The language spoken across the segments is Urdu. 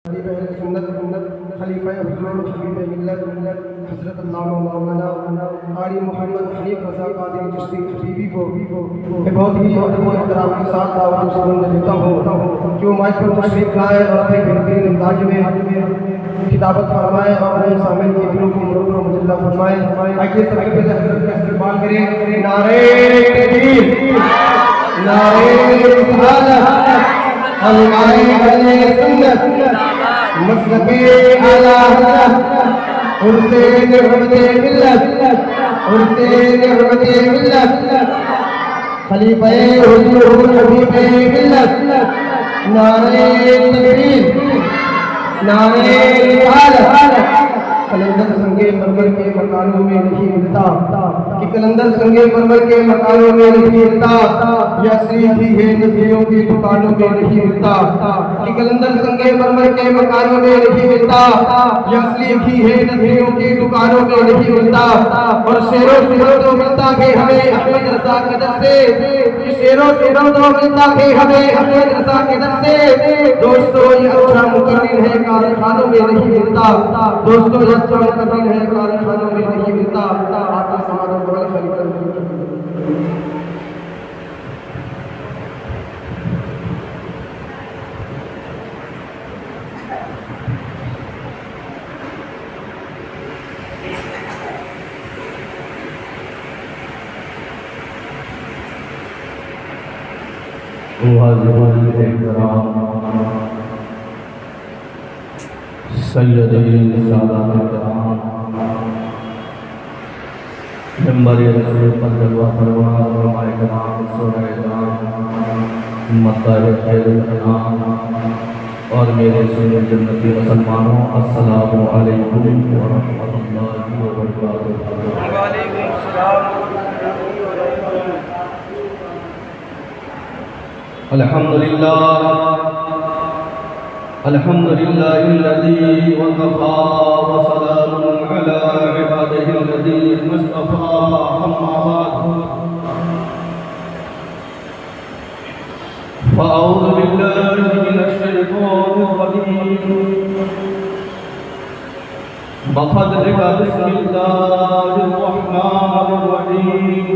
حبیب اہل سنت خلیفہ حضور حبیب ملت حضرت علامہ مولانا قاری محمد حنیف رضا قادری چشتی حبیبی کو میں بہت ہی ادب و احترام کے ساتھ دعوت و سلام دیتا ہوں کہ وہ مائک پر تشریف لائے اور اپنے بہترین انداز میں کتابت فرمائے اور ہم سامعین کے دلوں کو منور و مجلہ فرمائے۔ آئیے سب سے پہلے حضرت کا استقبال کریں۔ نعرہ تکبیر، نعرہ رسالت، علماء اہل سنت، مسلک اعلی حضرت، عرس نعمت ملت، عرس نعمت ملت، خلیفہ حضور حبیب ملت، نعرہ تکبیر، نعرہ رسالت۔ کلندر سنگے مرمر کے مکانوں میں نہیں ملتا، کہ کلندر سنگے مرمر کے مکانوں میں نہیں ملتا، یا اصلی بھی ہے نظریوں کی دکانوں میں نہیں ملتا، کہ کلندر سنگے مرمر کے مکانوں میں نہیں ملتا، یا اصلی بھی ہے نظریوں کی دکانوں میں نہیں ملتا۔ اور شعر و سرود و ملتا کہ ہمیں احمد رضا کے در سے، شعر و سرود و ملتا کہ ہمیں احمد رضا کے در سے، دوستو یہ اچھا مقرر ہے کارخانوں میں نہیں ملتا، دوستو یہ اچھا مقرر ہے کارخانوں میں نہیں ملتا۔ آقا سمادہ قرآن خلیفہ حاضرین احترام، سیدی سادات کرام، منبر رسول پر جلوہ پروار علماء کرام، سورہ اعظام، مطلع خیر الانام اور میرے سنی جنتی مسلمانوں، السلام علیکم ورحمۃ اللہ وبرکاتہ۔ وعلیکم السلام۔ الحمدللہ الحمدللہ الذی وقفا وسلام علی عبادہ الذین اصطفا، اما بعد فاعوذ باللہ من الشیطان الرجیم، بفضلک بسم اللہ الرحمن الرحیم،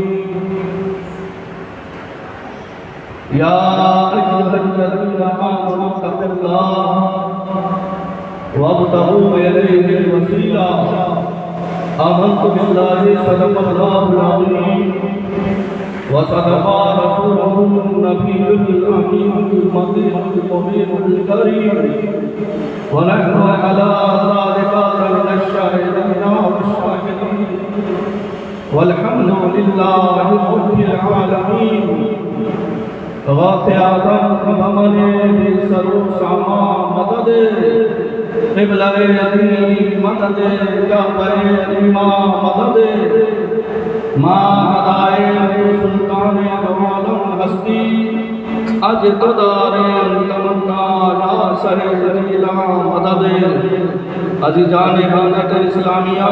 یا ایھا الذین آمنوا اتقوا اللہ وابتغوا الیہ الوسیلہ، آمنت باللہ صدق اللہ العظیم وصدق رسولہ النبی الامین المکین المبین الکریم، ونحن علی ذلک لمن الشاہدین والشاکرین، والحمد للہ رب العالمین۔ غوث اعظم بمن بی سرو ساما مدد، قبلہ یدی مدد، جعفر علیما مدد، ماں ہدائے سلطان عالم ہستی، اج تدار تمنا ناصر جلیلہ مدد۔ عزیزان حضرت اسلامیہ،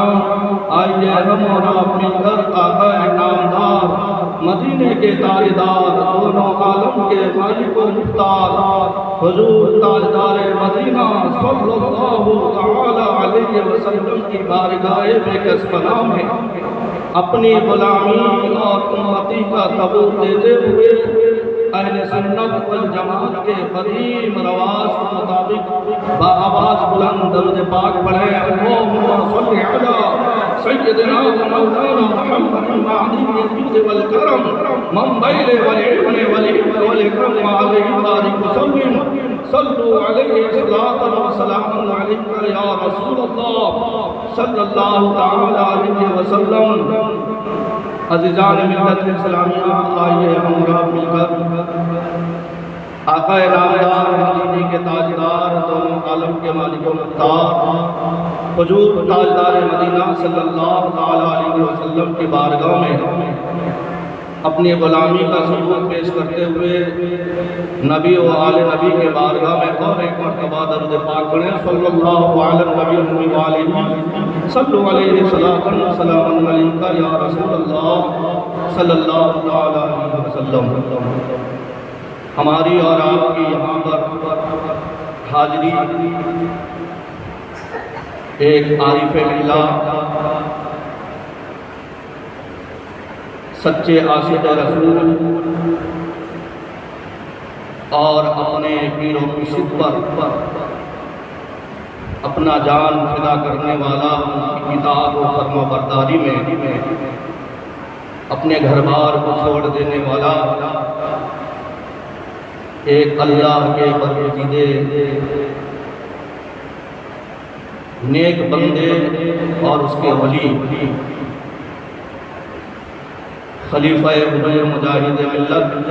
آئیے ہم اور آپ مل کر آقا نامدار مدینے کے تاجدار، دونوں عالم کے مالک و مختار، حضور تاجدار مدینہ صلی اللہ تعالی علیہ وسلم کی بارگاہ بےکس پناہ میں اپنی غلامی اور امتی کا ثبوت دیتے ہوئے اہل سنت والجماعت کے قدیم رواج کے مطابق بآواز بلند درود پاک پڑھیں۔ اللہم صلی علی سیدنا و مولانا محمد معدن الجود والکرم، منبع والعلم والکرم، علیہ بارک وسلم، صلو علیہ الصلاۃ والسلام علیکہ یا رسول اللہ صلی اللہ تعالی علیہ وسلم۔ عزیزان ملت اسلامیہ، آئیے ہم رب مل کر آقا نامدار مدینے کے تاجدار، دونوں عالم کے مالک و مختار، حضور تاجدار مدینہ صلی اللہ تعالی علیہ وسلم کی بارگاہ میں اپنی غلامی کا ثبوت پیش کرتے ہوئے نبی و آل نبی کے بارگاہ میں اور ایک مرتبہ درود پاک پڑھیں۔ صلی اللہ علی النبی وآلہ صلو علیہ السلام علیکہ یا رسول اللہ صلی اللہ علیہ وسلم۔ ہماری اور آپ کی یہاں پر حاضری ایک عارف باللہ سچے عاشق رسول اور اپنے پیر و مرشد پر اپنا جان فدا کرنے والا، ان کی اطاعت و فرما برداری میں اپنے گھر بار کو چھوڑ دینے والا ایک اللہ کے برگزیدے نیک بندے اور اس کے ولی خلیفہ حضور مجاہد ملت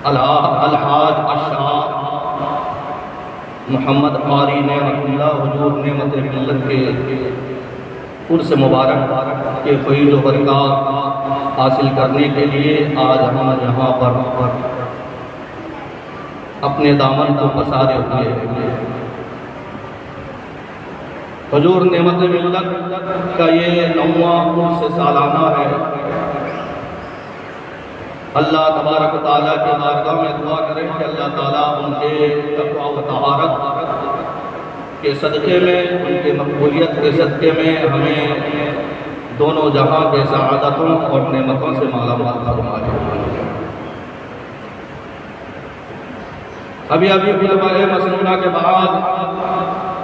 الحاج الشاہ محمد قاری نعمت اللہ حضور نعمت ملت کے عرس مبارک کے فیض و برکات حاصل کرنے کے لیے آج ہم یہاں پر اپنے دامن کو پسارے ہوئے ہیں۔ حضور نعمت ملت کا یہ 9واں عرس سالانہ ہے۔ اللہ تبارک و تعالیٰ کے بارگاہ میں دعا کریں کہ اللہ تعالیٰ ان کے تقویٰ و طہارت کے صدقے میں، ان کے مقبولیت کے صدقے میں ہمیں دونوں جہاں کے سعادتوں اور نعمتوں سے مالا مال فرمائے۔ ابھی خطبہ مسنونہ کے بعد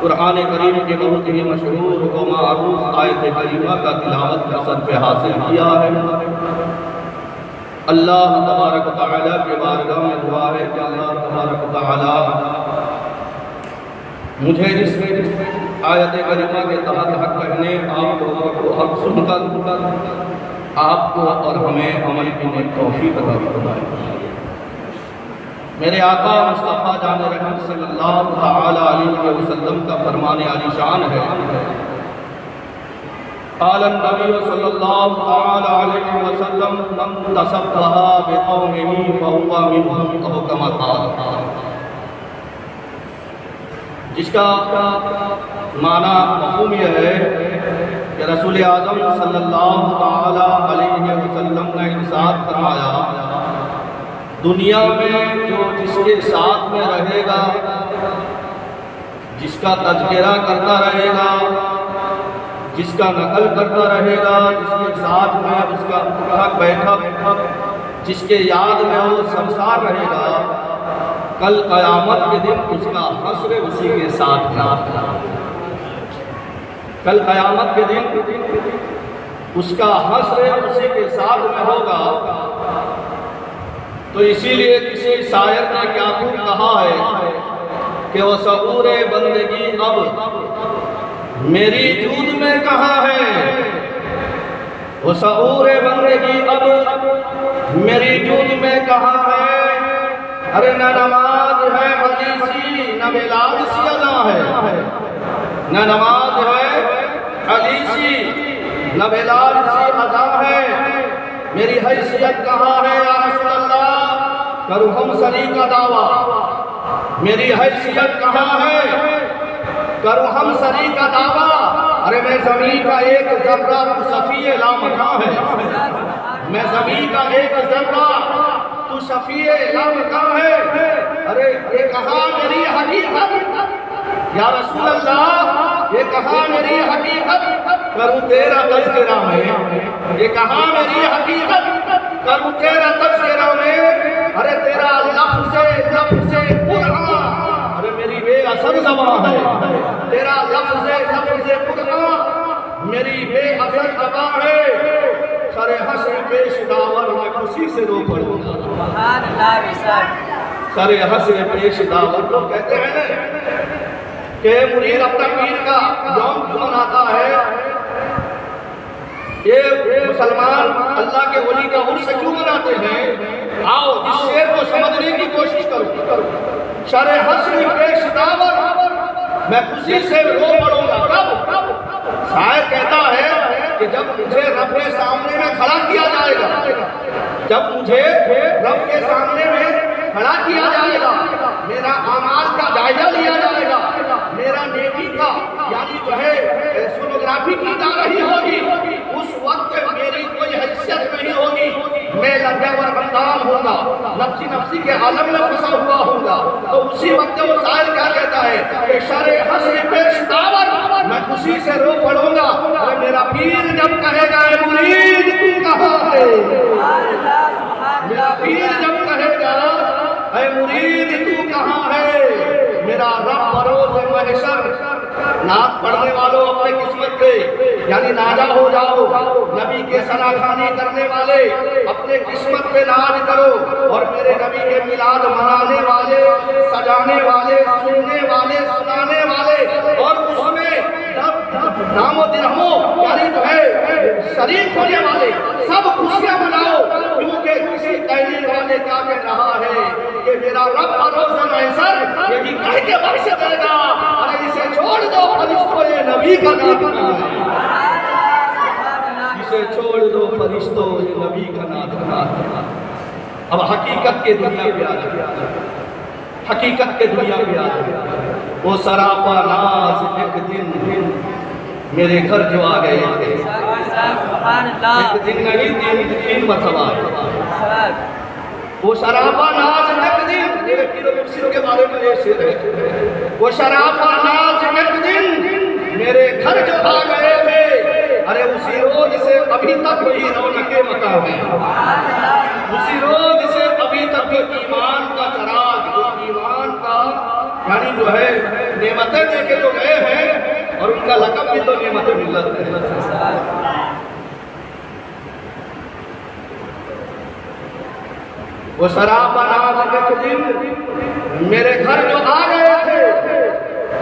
قرآن کریم کے بہت ہی مشہور و معروف آیت کریمہ کا تلاوت کا صدقہ حاصل کیا ہے۔ اللہ تبارک و تعالیٰ کے بارگاہ میں دعا ہے کہ اللہ تبارک و تعالیٰ مجھے اس آیت کریمہ کے تحت حق کہنے، آپ لوگوں کو حق سن کر آپ کو اور ہمیں عمل کی توفیق عطا فرمائے۔ میرے آقا مصطفیٰ جان رحمت صلی اللہ تعالیٰ علیہ وسلم کا فرمان عالی شان ہے، قال النبی صلی اللہ تعالیٰ علیہ وسلم من تصبح بقومہ فہو منہم او کما قال، جس کا معنی مفہوم یہ ہے کہ رسول اعظم صلی اللہ تعالیٰ علیہ وسلم نے ارشاد فرمایا، دنیا میں جو جس کے ساتھ میں رہے گا، جس کا تذکرہ کرتا رہے گا، جس کا نقل کرتا رہے گا، جس کے ساتھ میں اس کا اٹھک بیٹھک، جس کے یاد میں وہ سمسار رہے گا، کل قیامت کے دن اس کا حشر اسی کے ساتھ میں، کل قیامت کے دن اس کا حشر اسی کے ساتھ میں ہوگا۔ تو اسی لیے کسی شاعر نے کیا خوب کہا ہے کہ وہ شعور بندگی اب میری جود میں کہاں ہے، وہ شعور بندگی اب میری جود میں کہاں ہے، ارے نہ نماز ہے حدیثی نہ بلاد سی ادا ہے، نہ نماز ہے حدیثی نہ بلاد سی ادا ہے، میری حیثیت کہاں ہے یا رسول اللہ، کروں ہم سری کا دعویٰ، میری حیثیت کہاں ہے، کروں ہم سری کا دعویٰ، ارے میں زمین کا ایک ذرہ تو شفیع لامکاں ہے، میں زمین کا ایک ذرہ تو شفیع لامکاں ہے، ارے یہ کہاں میری حقیقت یا رسول اللہ، یہ کہاں میری حقیقت، کروں تیرا تذکرہ میں، یہ کہاں میری حقیقت، کروں تیرا تذکرہ میں، ارے تیرا لفظ قرآن، ارے میری بے اثر زبان ہے، تیرا لفظ قرآن میری بے اثر زبان ہے، سر حشر پیش داور میں خوشی سے رو پڑوں گا، سبحان اللہ، سر حشر پیش داور کو کہتے ہیں کہ مرید اپنا پیر کا یوم کیوں مناتا ہے، یہ مسلمان اللہ کے ولی کا عرس کیوں مناتے ہیں، آؤ اس شعر کو سمجھنے کی کوشش کرو، شر حشر پیش داور میں خوشی سے رو پڑوں گا، کب؟ شاعر کہتا ہے کہ جب مجھے رب کے سامنے میں کھڑا کیا جائے گا، جب مجھے رب کے سامنے میں کھڑا کیا جائے گا، میرا اعمال کا جائزہ لیا جائے گا، میرا نیکی کا یعنی جو ہے سونوگرافی کی جا رہی ہوگی، اس وقت میری کوئی حیثیت نہیں ہوگی، میں لجاور بندام ہوں گا، نفسی نفسی کے عالم میں پھنسا ہوا ہوں گا، تو اسی وقت وہ سائل کیا کہتا ہے کہ شر حسن پیش داور میں خوشی سے رو پڑوں گا، اور میرا پیر جب کہے گا اے مرید تو کہاں ہے، میرا پیر جب کہے گا اے مرید تو کہاں ہے، میرا رب بروز محشر نعت پڑھنے والوں اپنے قسمت پہ یعنی ناجا ہو جاؤ، نبی کے ثناخوانی کرنے والے اپنے قسمت پہ ناز کرو، اور میرے نبی کے میلاد منانے والے، سجانے والے، سننے والے، سنانے والے، اور اس میں نام و درہموں یعنی جو ہے شریک ہونے والے سب خوشیاں مناؤ، کیونکہ کسی کہنے والے کیا کہہ رہا ہے کہ میرا رب بروز محشر یہی کہہ کے بخش دے گا، ارے اسے چھوڑ دو فرشتوں یہ نبی کا نام ہے، اسے چھوڑ دو فرشتوں یہ نبی کا نام ہے۔ اب حقیقت کے دنیا پہ آ جائے، حقیقت کے دنیا پہ آ جائے، وہ سراپا ناز ایک دن میرے گھر جو آ گئے تھے، ایک دن نہیں تین مرتبہ آئے، وہ شرابہ ناز ایک دن، میرے پیر و مرشد کے بارے میں یہ شعر ہے، وہ شرابہ ناز ایک دن میرے گھر جو آ گئے تھے، ارے اسی روز سے ابھی تک وہی رونق مقام ہے، اسی روز سے ابھی تک ایمان کا چراغ، جو ایمان کا یعنی جو ہے نعمتیں دے کے جو گئے ہیں، اور ان کا لقب بھی تو نعمت ملت ہے۔ وہ شراب ناز ایک دن میرے گھر جو آ گئے تھے،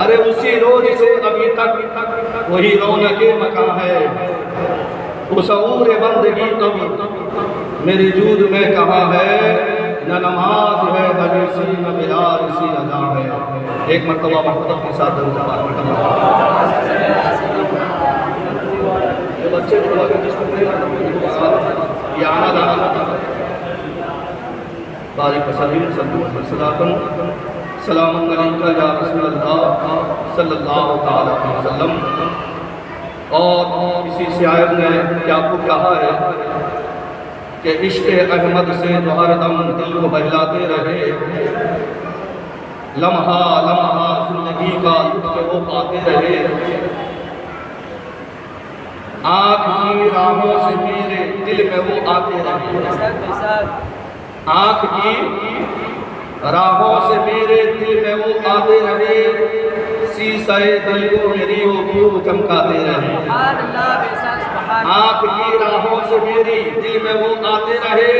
ارے اسی روز سے ابھی تک وہی رونق مکان ہے، وہ شعور بندگی تب میری جود میں کہاں ہے، نہ نماز ہے نہ جیسی نہ بلال اسی ادا ہے۔ ایک مرتبہ محبت کے ساتھ درود پاک یہ بچے جو جس کو یہ آنا جانا بارک وسلم سلام علیکہ یا رسول اللہ صلی اللہ تعالی علیہ وسلم۔ اور کسی شاعر نے کیا کو کہا ہے کہ عشق احمد سے جو ہر دم دل کو بہلاتے رہے، لمحہ لمحہ زندگی کا لطف وہ پاتے رہے، آنکھ کی راہوں سے میرے دل میں وہ آتے رہے، آنکھ کی راہوں سے میرے دل میں وہ آتے رہے، سیسہ دل کو میری وہ کیوں چمکاتے رہے، آنکھ کی راہوں سے میری دل میں وہ آتے رہے،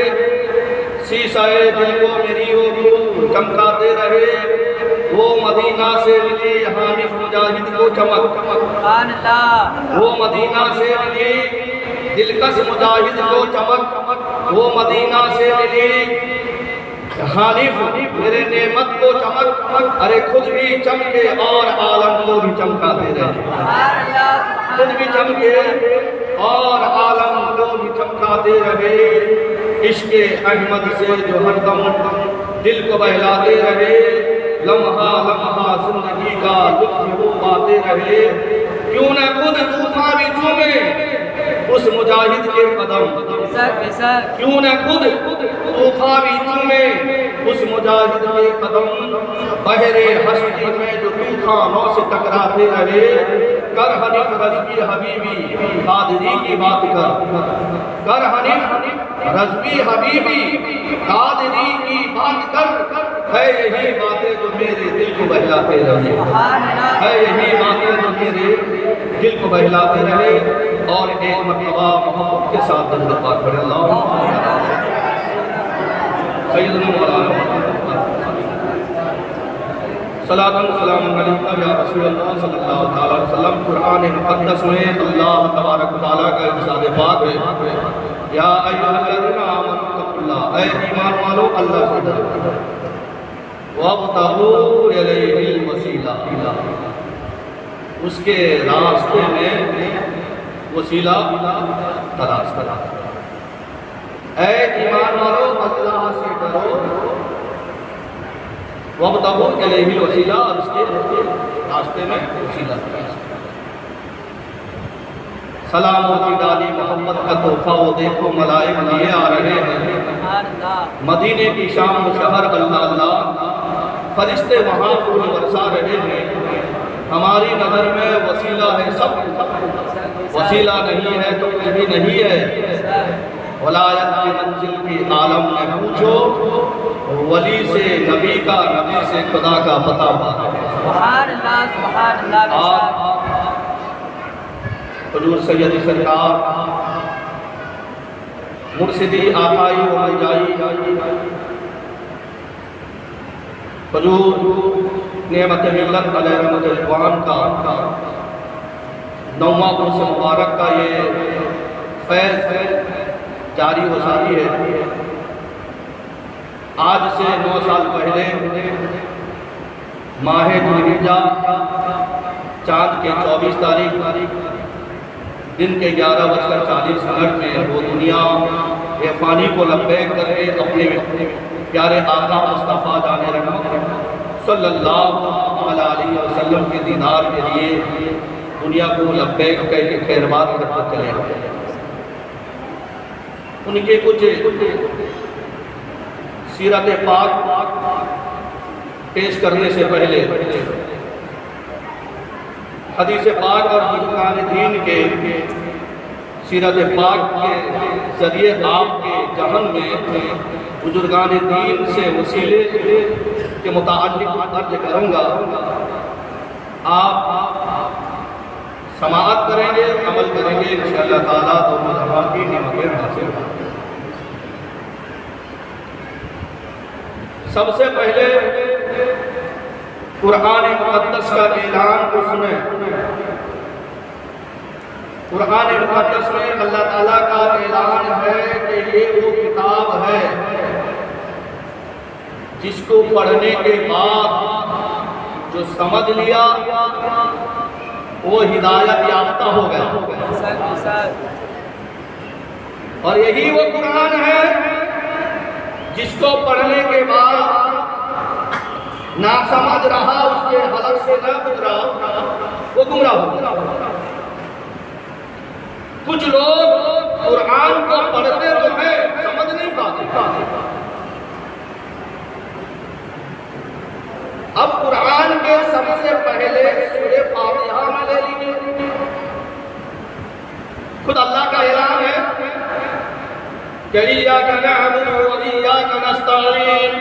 سیسہ دل کو میری وہ کیوں چمکاتے رہے، وہ مدینہ سے ملی حانف مجاہد کو چمک، وہ مدینہ سے ملی دلکش مجاہد کو چمک، وہ مدینہ سے ملی حانف میرے نعمت کو چمک، ارے خود بھی چمکے اور عالم کو بھی چمکاتے رہے، خود بھی چمکے اور عالم کو بھی چمکاتے رہے، عشق احمد سے جو ہر دم دل کو بہلاتے رہے، لمحہ لمحہ زندگی کا لطف وہ پاتے رہے، کیوں نہ خود طوفان بھی چومے اس مجاہد کے قدم، کیوں نہ خود طوفان بھی چومے اس مجاہد کے قدم، بحر ہستی میں جو طوفانوں سے ٹکراتے رہے، کر حنیف رضوی حبیبی قادری کی بات کر حنیف رضوی حبیبی قادری کی بات کر، ہے یہی باتیں جو میرے دل کو بہلاتے رہے، ہے یہی باتیں جو میرے دل کو بہلاتے رہے۔ اور ایک مرتبہ محبت کے ساتھ درود پاک پڑھیں، اللہم سیدنا مولانا صلاۃ و سلام علیکہ یا رسول اللہ صلی اللہ علیہ وسلم۔ قرآن مقدس میں اللہ تبارک و تعالیٰ کا ارشاد پاک ہے، یا ایھا الذین آمنوا اتقوا اللہ، اے ایمان والو اللہ سے ڈرو، وابتغوا الیہ الوسیلہ، اس کے راستے میں وسیلہ تلاش کرو، اے ایمان والو اللہ سے ڈرو، وابتغوا الیہ الوسیلہ، اور اس کے راستے میں وسیلہ تلاش کرو۔ سلام کی ڈالی محمد کا تحفہ وہ دیکھو ملائک لیے آ رہے ہیں، مدینے کی شام و شہر اللہ اللہ، فرشتے وہاں پھول برسا رہے ہیں۔ ہماری نظر میں وسیلہ ہے سب، وسیلہ نہیں ہے تو کچھ بھی نہیں ہے۔ ولایت کی منزل کی عالم میں پوچھو، ولی سے نبی کا، نبی سے خدا کا پتہ پاتا ہے۔ سبحان اللہ سبحان اللہ۔ آپ حضور سیدی سرکار مرشدی آقائی و مرجائی حضور نعمت ملت علیہ رحمت رضوان کا 9واں عرس مبارک کا یہ فیض جاری و ساری ہے۔ آج سے 9 سال پہلے ماہ ذوالحجہ چاند کے 24 تاریخ دن کے 11:40 میں وہ دنیا فانی کو لبیک کر کے اپنے پیارے آقا مصطفیٰ جان رحمت صلی اللہ علیہ وسلم کے دیدار کے لیے دنیا کو لبیک کہہ کے خیرباد کرتے چلے گئے۔ ان کے کچھ سیرت پاک پیش کرنے سے پہلے حدیث پاک اور بزرگان دین کے سیرت پاک کے ذریعے آپ کے ذہن میں بزرگان دین سے وسیلے کے متعلق عرض کروں گا۔ آپ سماعت کریں گے، عمل کریں گے، انشاءاللہ تعالیٰ دونوں جہاں کی نعمتیں حاصل ہوں۔ سب سے پہلے قرآن مقدس کا اعلان کو سنیں۔ قرآن مقدس میں اللہ تعالیٰ کا اعلان ہے کہ یہ وہ کتاب ہے جس کو پڑھنے کے بعد جو سمجھ لیا وہ ہدایت یافتہ ہو گیا، اور یہی وہ قرآن ہے جس کو پڑھنے کے بعد نہ سمجھ رہا، اس کے حلق سے نہ گزرا، وہ گمراہ ہو گیا۔ کچھ لوگ قرآن کو پڑھتے تو ہیں، سمجھ نہیں پاتے۔ اب قرآن کے سب سے پہلے سورہ فاتحہ میں لے لیجیے، خود اللہ کا اعلان ہے کہ ایاک نعبد و ایاک نستعین،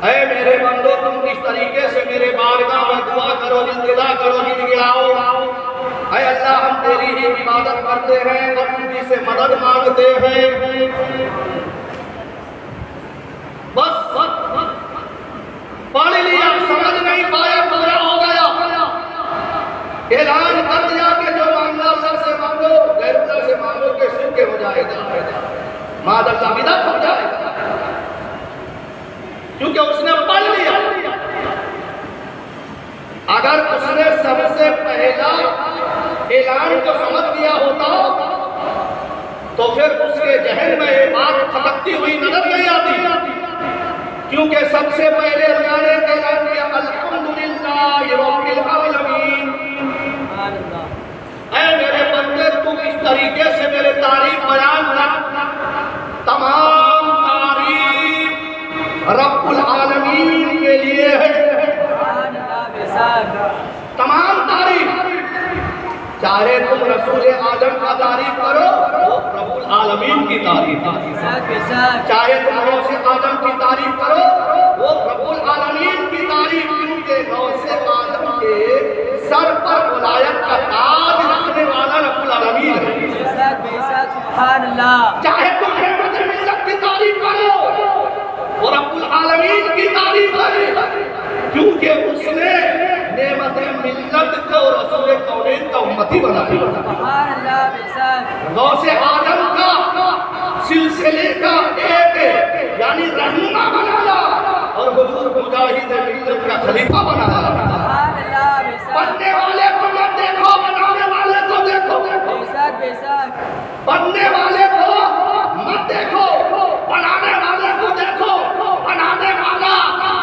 اے میرے بندو تم کس طریقے سے میرے بارگاہ میں دعا کرو، التجا کرو، گڑ گڑاؤ۔ اے اللہ ہم تیری ہی عبادت کرتے ہیں اور تجھی سے مدد مانگتے ہیں۔ بس پڑھ لیا، سمجھ نہیں پایا، گمراہ ہو گیا۔ اعلان کر دیا کہ جو مانگنا اللہ سے مانگو، غیر اللہ سے مانگو کہ شرک ہو جائے گا، معاذ اللہ بدعت ہو جائے گا، کیونکہ اس نے پڑھ لیا۔ اگر اس نے سب سے پہلا اعلان کو سمجھ لیا ہوتا تو پھر اس کے ذہن میں یہ بات کھٹکتی ہوئی نظر نہیں آتی، کیونکہ سب سے پہلے اللہ نے اعلان کیا الحمدللہ رب العالمین۔ اے میرے بندے تم اس طریقے سے میرے تعریف بیان کر، تمام تعریف رب العالمین کے لیے ہے، تمام تعریف، چاہے تم رسول اعظم کا تعریف کرو وہ رب العالمین کی تعریف ہے، چاہے تم غوث اعظم کی تعریف کرو وہ رب العالمین کی تعریف، کیونکہ غوث اعظم کے سر پر ولایت کا تاج رکھنے والا رب العالمین ہے۔ چاہے تم نعمت ملت کی تعریف کرو وہ رب العالمین کی تعریف ہے، کیونکہ اس نے نعمت ملت کو رسول کونین کا امتی بنا دیا۔ غوث اعظم کا سلسلے کا ایک یعنی رہنما بنایا اور حضور مجاہد ملت کا خلیفہ بنایا۔ پڑھنے والے کو مت دیکھو، بنانے والے کو دیکھو، پڑھنے والے کو مت دیکھو، بنانے والے کو دیکھو۔ بنانے والا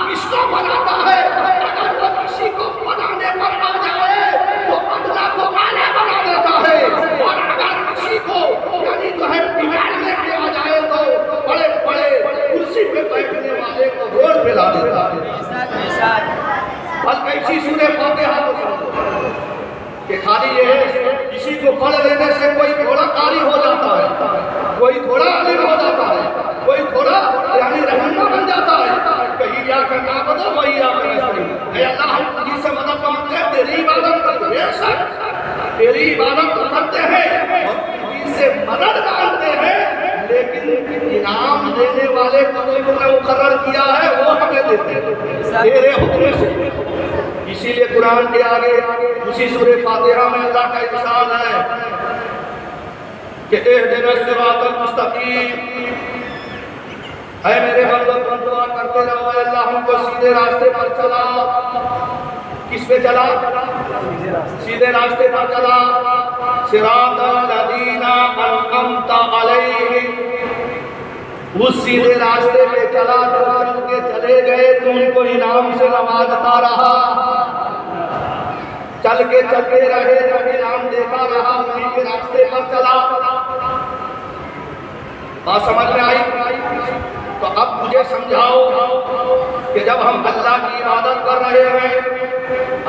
کس کو بناتا ہے؟ اگر وہ کسی کو بنانے پر آ جائے تو ایسی سورہ فاتحہ کو سمجھو کہ خالی یہ ہے کسی کو پڑھ لینے سے کوئی تھوڑا قاری ہو جاتا ہے، کوئی تھوڑا عالم ہو جاتا ہے، کوئی تھوڑا یعنی رہنما بن جاتا ہے کہ یا کا نعبد و یا کا نستعین، اے اللہ ہم تجھی سے مدد مانگتے ہیں، تیری عبادت کرتے ہیں، بے شک تیری عبادت تو کرتے ہیں اور تجھی سے مدد مانگتے ہیں، لیکن انعام دینے والے کو تو نے مقرر کیا ہے وہ ہمیں دیتے ہیں تیرے حکم سے۔ اسی لیے قرآن کے آگے اسی سورہ فاتحہ میں اللہ کا ارشاد ہے کہ اہدنا الصراط المستقیم، اے میرے بندو تم دعا کرتے رہو اے اللہ ہم کو سیدھے راستے پر چلا۔ کس پہ چلا؟ سیدھے راستے پر چلا۔ صراط الذین انعمت علیہم، اس سیدھے راستے پہ چلا جو چل کے چلے گئے تو ان کو انعام سے نوازتا رہا، چل کے چلتے رہے جب انعام دیتا رہا، انہی کے راستے پر چلا۔ بات سمجھ میں آئی؟ تو اب مجھے سمجھاؤ کہ جب ہم اللہ کی عبادت کر رہے ہیں،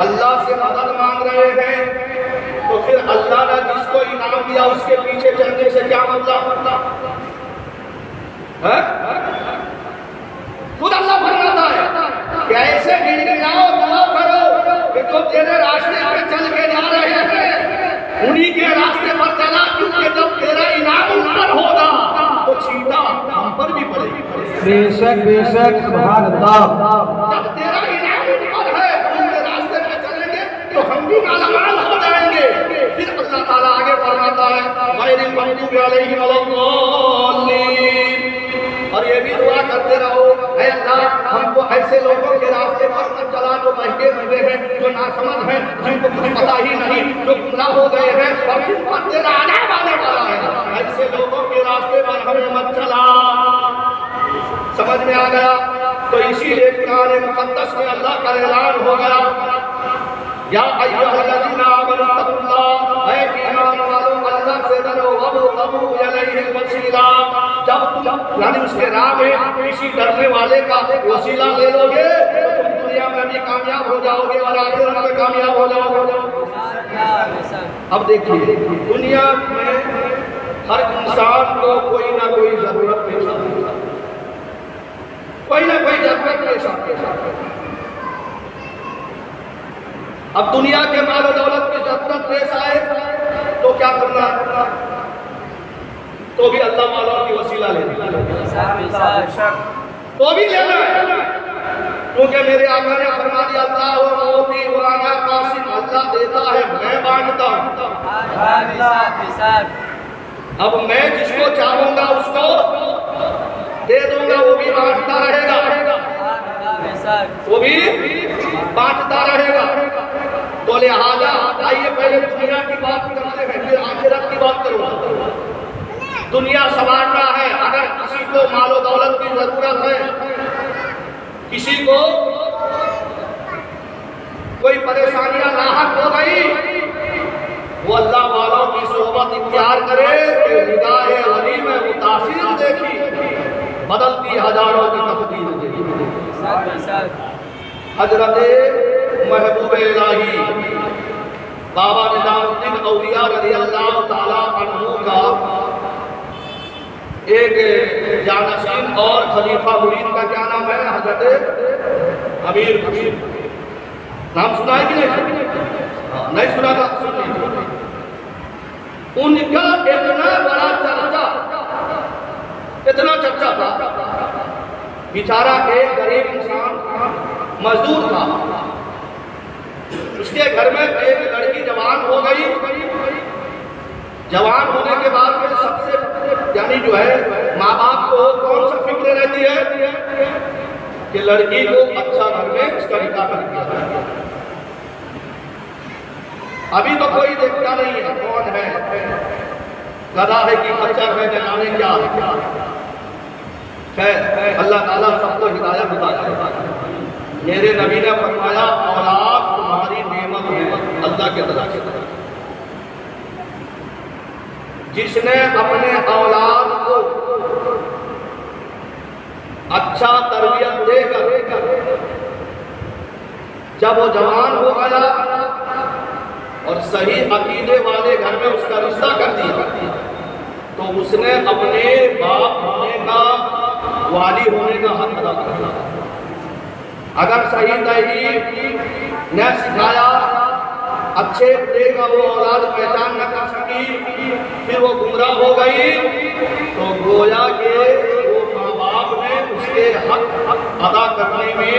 اللہ سے مدد مانگ رہے ہیں، تو پھر اللہ نے جس کو انعام دیا اس کے پیچھے چلنے سے کیا مطلب؟ خود اللہ فرماتا ہے کہ ایسے گڑگڑاؤ دعا کرو کہ جو تیرے راستے پہ چل کے جا رہے ہیں انہی کے راستے پر چلا، کیونکہ جب تیرا انعام ان پر ہوگا تو چھینٹا ہم پر بھی پڑے گی۔ بے شک سبحان اللہ۔ جب تیرا انعام ان پر ہے ان کے راستے پہ چلیں گے تو ہم بھی مالامال ہو جائیں گے۔ پھر اللہ تعالیٰ آگے فرماتا ہے غیر المغضوب علیہم ولا الضالین، اور یہ بھی دعا کرتے رہو اے اللہ ہم کو ایسے لوگوں کے راستے پر نہ چلا جو بہکے ہوئے ہیں، جو ناسمجھ ہیں، جن کو کچھ پتہ ہی نہیں، جو گمراہ ہو گئے ہیں اور جن پر تیرا عذاب آنے والا ہے، ایسے لوگوں کے راستے پر ہمیں مت چلا۔ سمجھ میں آ گیا؟ تو اسی لیے قرآن مقدس میں اللہ کا اعلان ہو گیا یا ایھا الذین آمنوا اتقوا اللہ، اے ایمان والو اللہ سے ڈرو وابتغوا الیہ الوسیلہ، جب تم یعنی اس کے راہ میں کسی ڈرنے والے کا وسیلہ لے لو گے تو تم دنیا میں بھی کامیاب ہو جاؤ گے اور آخرت میں کامیاب ہو جاؤ گے۔ اب دیکھیے دنیا میں ہر انسان کو کوئی نہ کوئی ضرورت پیش آتی ہے، کوئی نہ کوئی ضرورت پیش آتی ہے۔ اب دنیا کے مال و دولت کی ضرورت پیش آئے تو کیا کرنا ہے؟ تو بھی اللہ والا کی وسیلہ لینا ہے، تو بھی لینا ہے، کیونکہ میرے آقا نے فرما دیا اللہ و موتی وانا قاسم، اللہ دیتا ہے میں بانٹتا ہوں۔ اب میں جس کو چاہوں گا اس کو دے دوں گا، وہ بھی بانٹتا رہے گا، وہ بھی بانٹتا رہے گا۔ تو لہذا آئیے پہلے دنیا کی بات کرتے ہیں پھر آخرت کی بات کروں گا۔ دنیا سنوارنا ہے، اگر کسی کو مال و دولت کی ضرورت ہے، کسی کو کوئی پریشانیاں لاحق ہو گئی، وہ اللہ والوں کی صحبت اختیار کرے کہ نگاہ ولی میں وہ تاثیر دیکھی، بدلتی ہزاروں کی تقدیر دیکھی۔ حضرت محبوب الہی بابا نظام الدین اولیاء رضی اللہ تعالیٰ عنہ کا ایک جانشین اور خلیفہ مرید کا کیا نام ہے؟ حضرت امیر خشید، نام سنا ہے کہ نہیں سنا تھا؟ ان کا اتنا بڑا چرچا تھا، بیچارہ ایک غریب انسان مزدور تھا، اس کے گھر میں ایک لڑکی جوان ہو گئی، جوان ہونے کے بعد میں سب سے یعنی جو ہے ماں باپ کو کون سا فکر رہتی ہے کہ لڑکی کو اچھا گھر میں اس کا نکاح کر دیا جائے۔ ابھی تو کوئی دیکھتا نہیں ہے کون ہے، گدھا ہے کہ خچر ہے، جانے کیا ہے۔ خیر اللہ تعالیٰ سب کو ہدایت عطا کرے۔ میرے نبی نے فرمایا اولاد تمہاری نعمت ہے اللہ کے طرف سے، جس نے اپنے اولاد کو اچھا تربیت دے کر جب وہ جوان ہو گیا اور صحیح عقیدے والے گھر میں اس کا رشتہ کر دیا تو اس نے اپنے باپ ہونے کا والی ہونے کا حق ادا کر دیا۔ اگر صحیح تہذیب نے سکھایا اچھے برے کا وہ اولاد پہچان نہ کر سکی پھر وہ گمراہ ہو گئی تو گویا کہ وہ ماں باپ نے اس کے حق ادا کرنے میں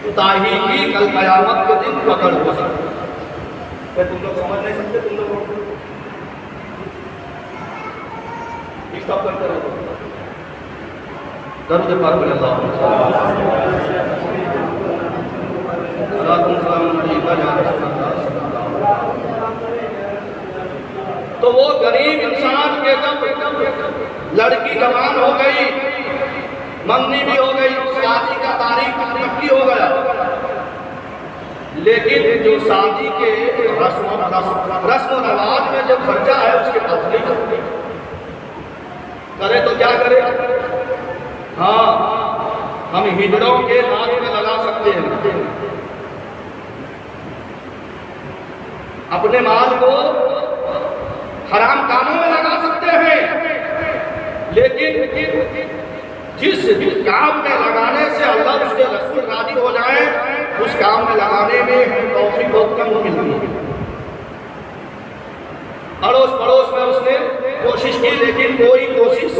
کوتاہی کی، کل قیامت کے دن پکڑ ہو سکتی۔ کیا تم لوگ سمجھ نہیں سکتے؟ تم لوگ اسٹاپ کرتے رہو۔ درود پاک بولے تو وہ غریب انسان کے جب لڑکی جوان ہو گئی، منگنی بھی ہو گئی، شادی کا تاریخ نکلی ہو گیا، لیکن جو شادی کے رسم و رواج میں جو خرچہ ہے اس کے پاس نہیں کرے تو کیا کرے؟ ہاں ہم ہجڑوں کے ہاتھ میں لگا سکتے ہیں، اپنے مال کو حرام کاموں میں لگا سکتے ہیں، لیکن جس کام میں لگانے سے اللہ اس کے رسول راضی ہو جائے اس کام میں لگانے میں توفیق بہت کم ملتی ہے۔ اڑوس پڑوس میں اس نے کوشش کی لیکن کوئی کوشش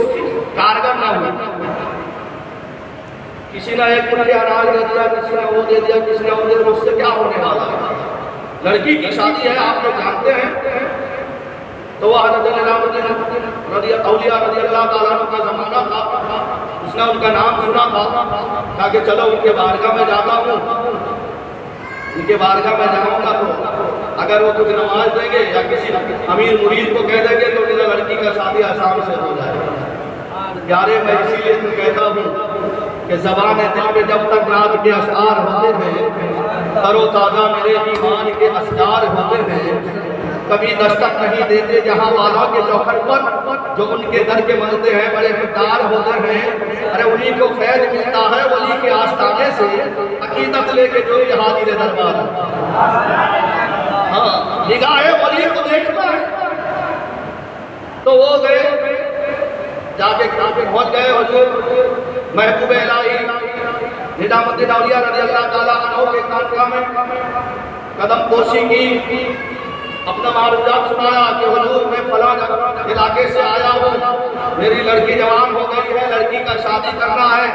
کارگر نہ ہوئی، کسی نے ایک منہ اناج دے دیا، کسی نے وہ دے دیا، کسی نے وہ دے دیا، اس سے کیا ہونے والا ہے؟ لڑکی کی شادی ہے، آپ لوگ جانتے ہیں، تو وہ حضرت نظام الدین اولیاء رضی اللہ تعالیٰ عنہ کا زمانہ تھا، اس نے ان کا نام سنا تھا، کہا کہ چلو ان کے بارگاہ میں جاتا ہوں، ان کے بارگاہ میں جاؤں گا تو اگر وہ کچھ نماز دیں گے یا کسی امیر مرید کو کہہ دیں گے تو میرا لڑکی کا شادی آسان سے ہو جائے گا۔ یارے میں اسی لیے تو کہتا ہوں کہ زبان دل میں جب تک ناز کے اشعار ہوتے ہیں، تر و تازہ میرے ایمان کے اسرار ہوتے ہیں، کبھی دستک نہیں دیتے جہاں والوں کے چوکھٹ پر، جو ان کے در کے ملتے ہیں بڑے مقدار ہوتے ہیں، ارے انہی کو فیض ملتا ہے ولی کے آستانے سے، عقیدت لے کے جو بھی حاضر دربار ہاں نگاہ ولی کو دیکھتا ہے۔ تو وہ گئے، جا کے پہنچ گئے حضور محبوب الہی نظام الدین اولیاء رضی اللہ تعالیٰ عنہ کے خانقاہ میں قدم پوشی کی، اپنا معروضات سنایا کہ حضور میں فلاں علاقے سے آیا ہوں، میری لڑکی جوان ہو گئی ہے، لڑکی کا شادی کرنا ہے،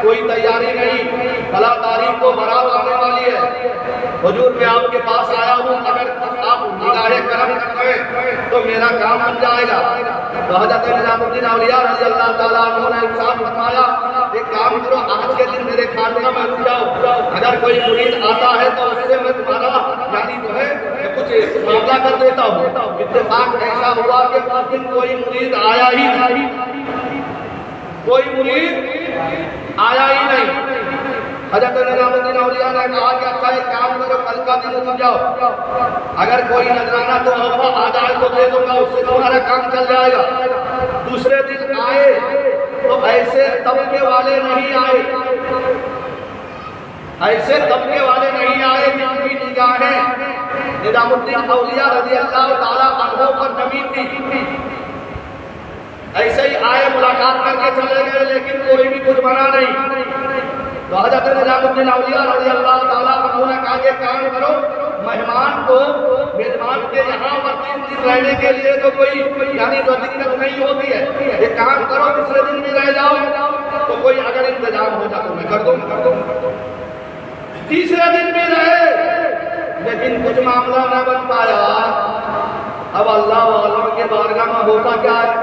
کوئی تیاری نہیں، فلاں تاریخ کو بارات آنے والی ہے، حضور میں آپ کے پاس آیا ہوں، اگر آپ نگاہ کرم کر گئے تو میرا کام بن جائے گا۔ تو حضرت نظام الدین اولیاء رضی اللہ تعالیٰ عنہ نے ارشاد فرمایا ایک کام کرو، آج کے دن میرے خانقاہ میں رک جاؤ، اگر کوئی مرید آتا ہے تو اس سے میں تمہارا یعنی جو ہے کچھ معاملہ کر دیتا ہوں۔ اتفاق ایسا ہوا کہ اس دن کوئی مرید آیا ہی نہیں، کوئی مرید آیا ہی نہیں۔ حضرت نظام الدین اولیاء نے کہا کہ اچھا ایک کام کرو، کل کا دن رک جاؤ، اگر کوئی نذرانہ تو آ جائے تو دے دوں گا، اس سے تمہارا کام چل جائے گا۔ دوسرے دن آئے تو ایسے طبقے والے نہیں آئے، ایسے طبقے والے نہیں آئے جن کی نگاہیں نظام الدین اولیاء رضی اللہ تعالیٰ عنہ پر جمی تھی، ایسے ہی آئے ملاقات کر کے چلے گئے لیکن کوئی بھی کچھ بنا نہیں۔ تو حضرت نظام الدین اولیاء رضی اللہ تعالیٰ عنہ نے کہا کہ کام کرو، مہمان کو میزبان کے یہاں پر 3 دن رہنے کے لیے تو کوئی یعنی جو دقت نہیں ہوتی ہے، ایک کام کرو تیسرے دن بھی رہ جاؤ تو کوئی اگر انتظام ہو جائے تو میں کر دوں۔ تیسرے دن بھی رہے لیکن کچھ معاملہ نہ بن پایا۔ اب اللہ والوں کے بارگاہ میں ہوتا کیا ہے،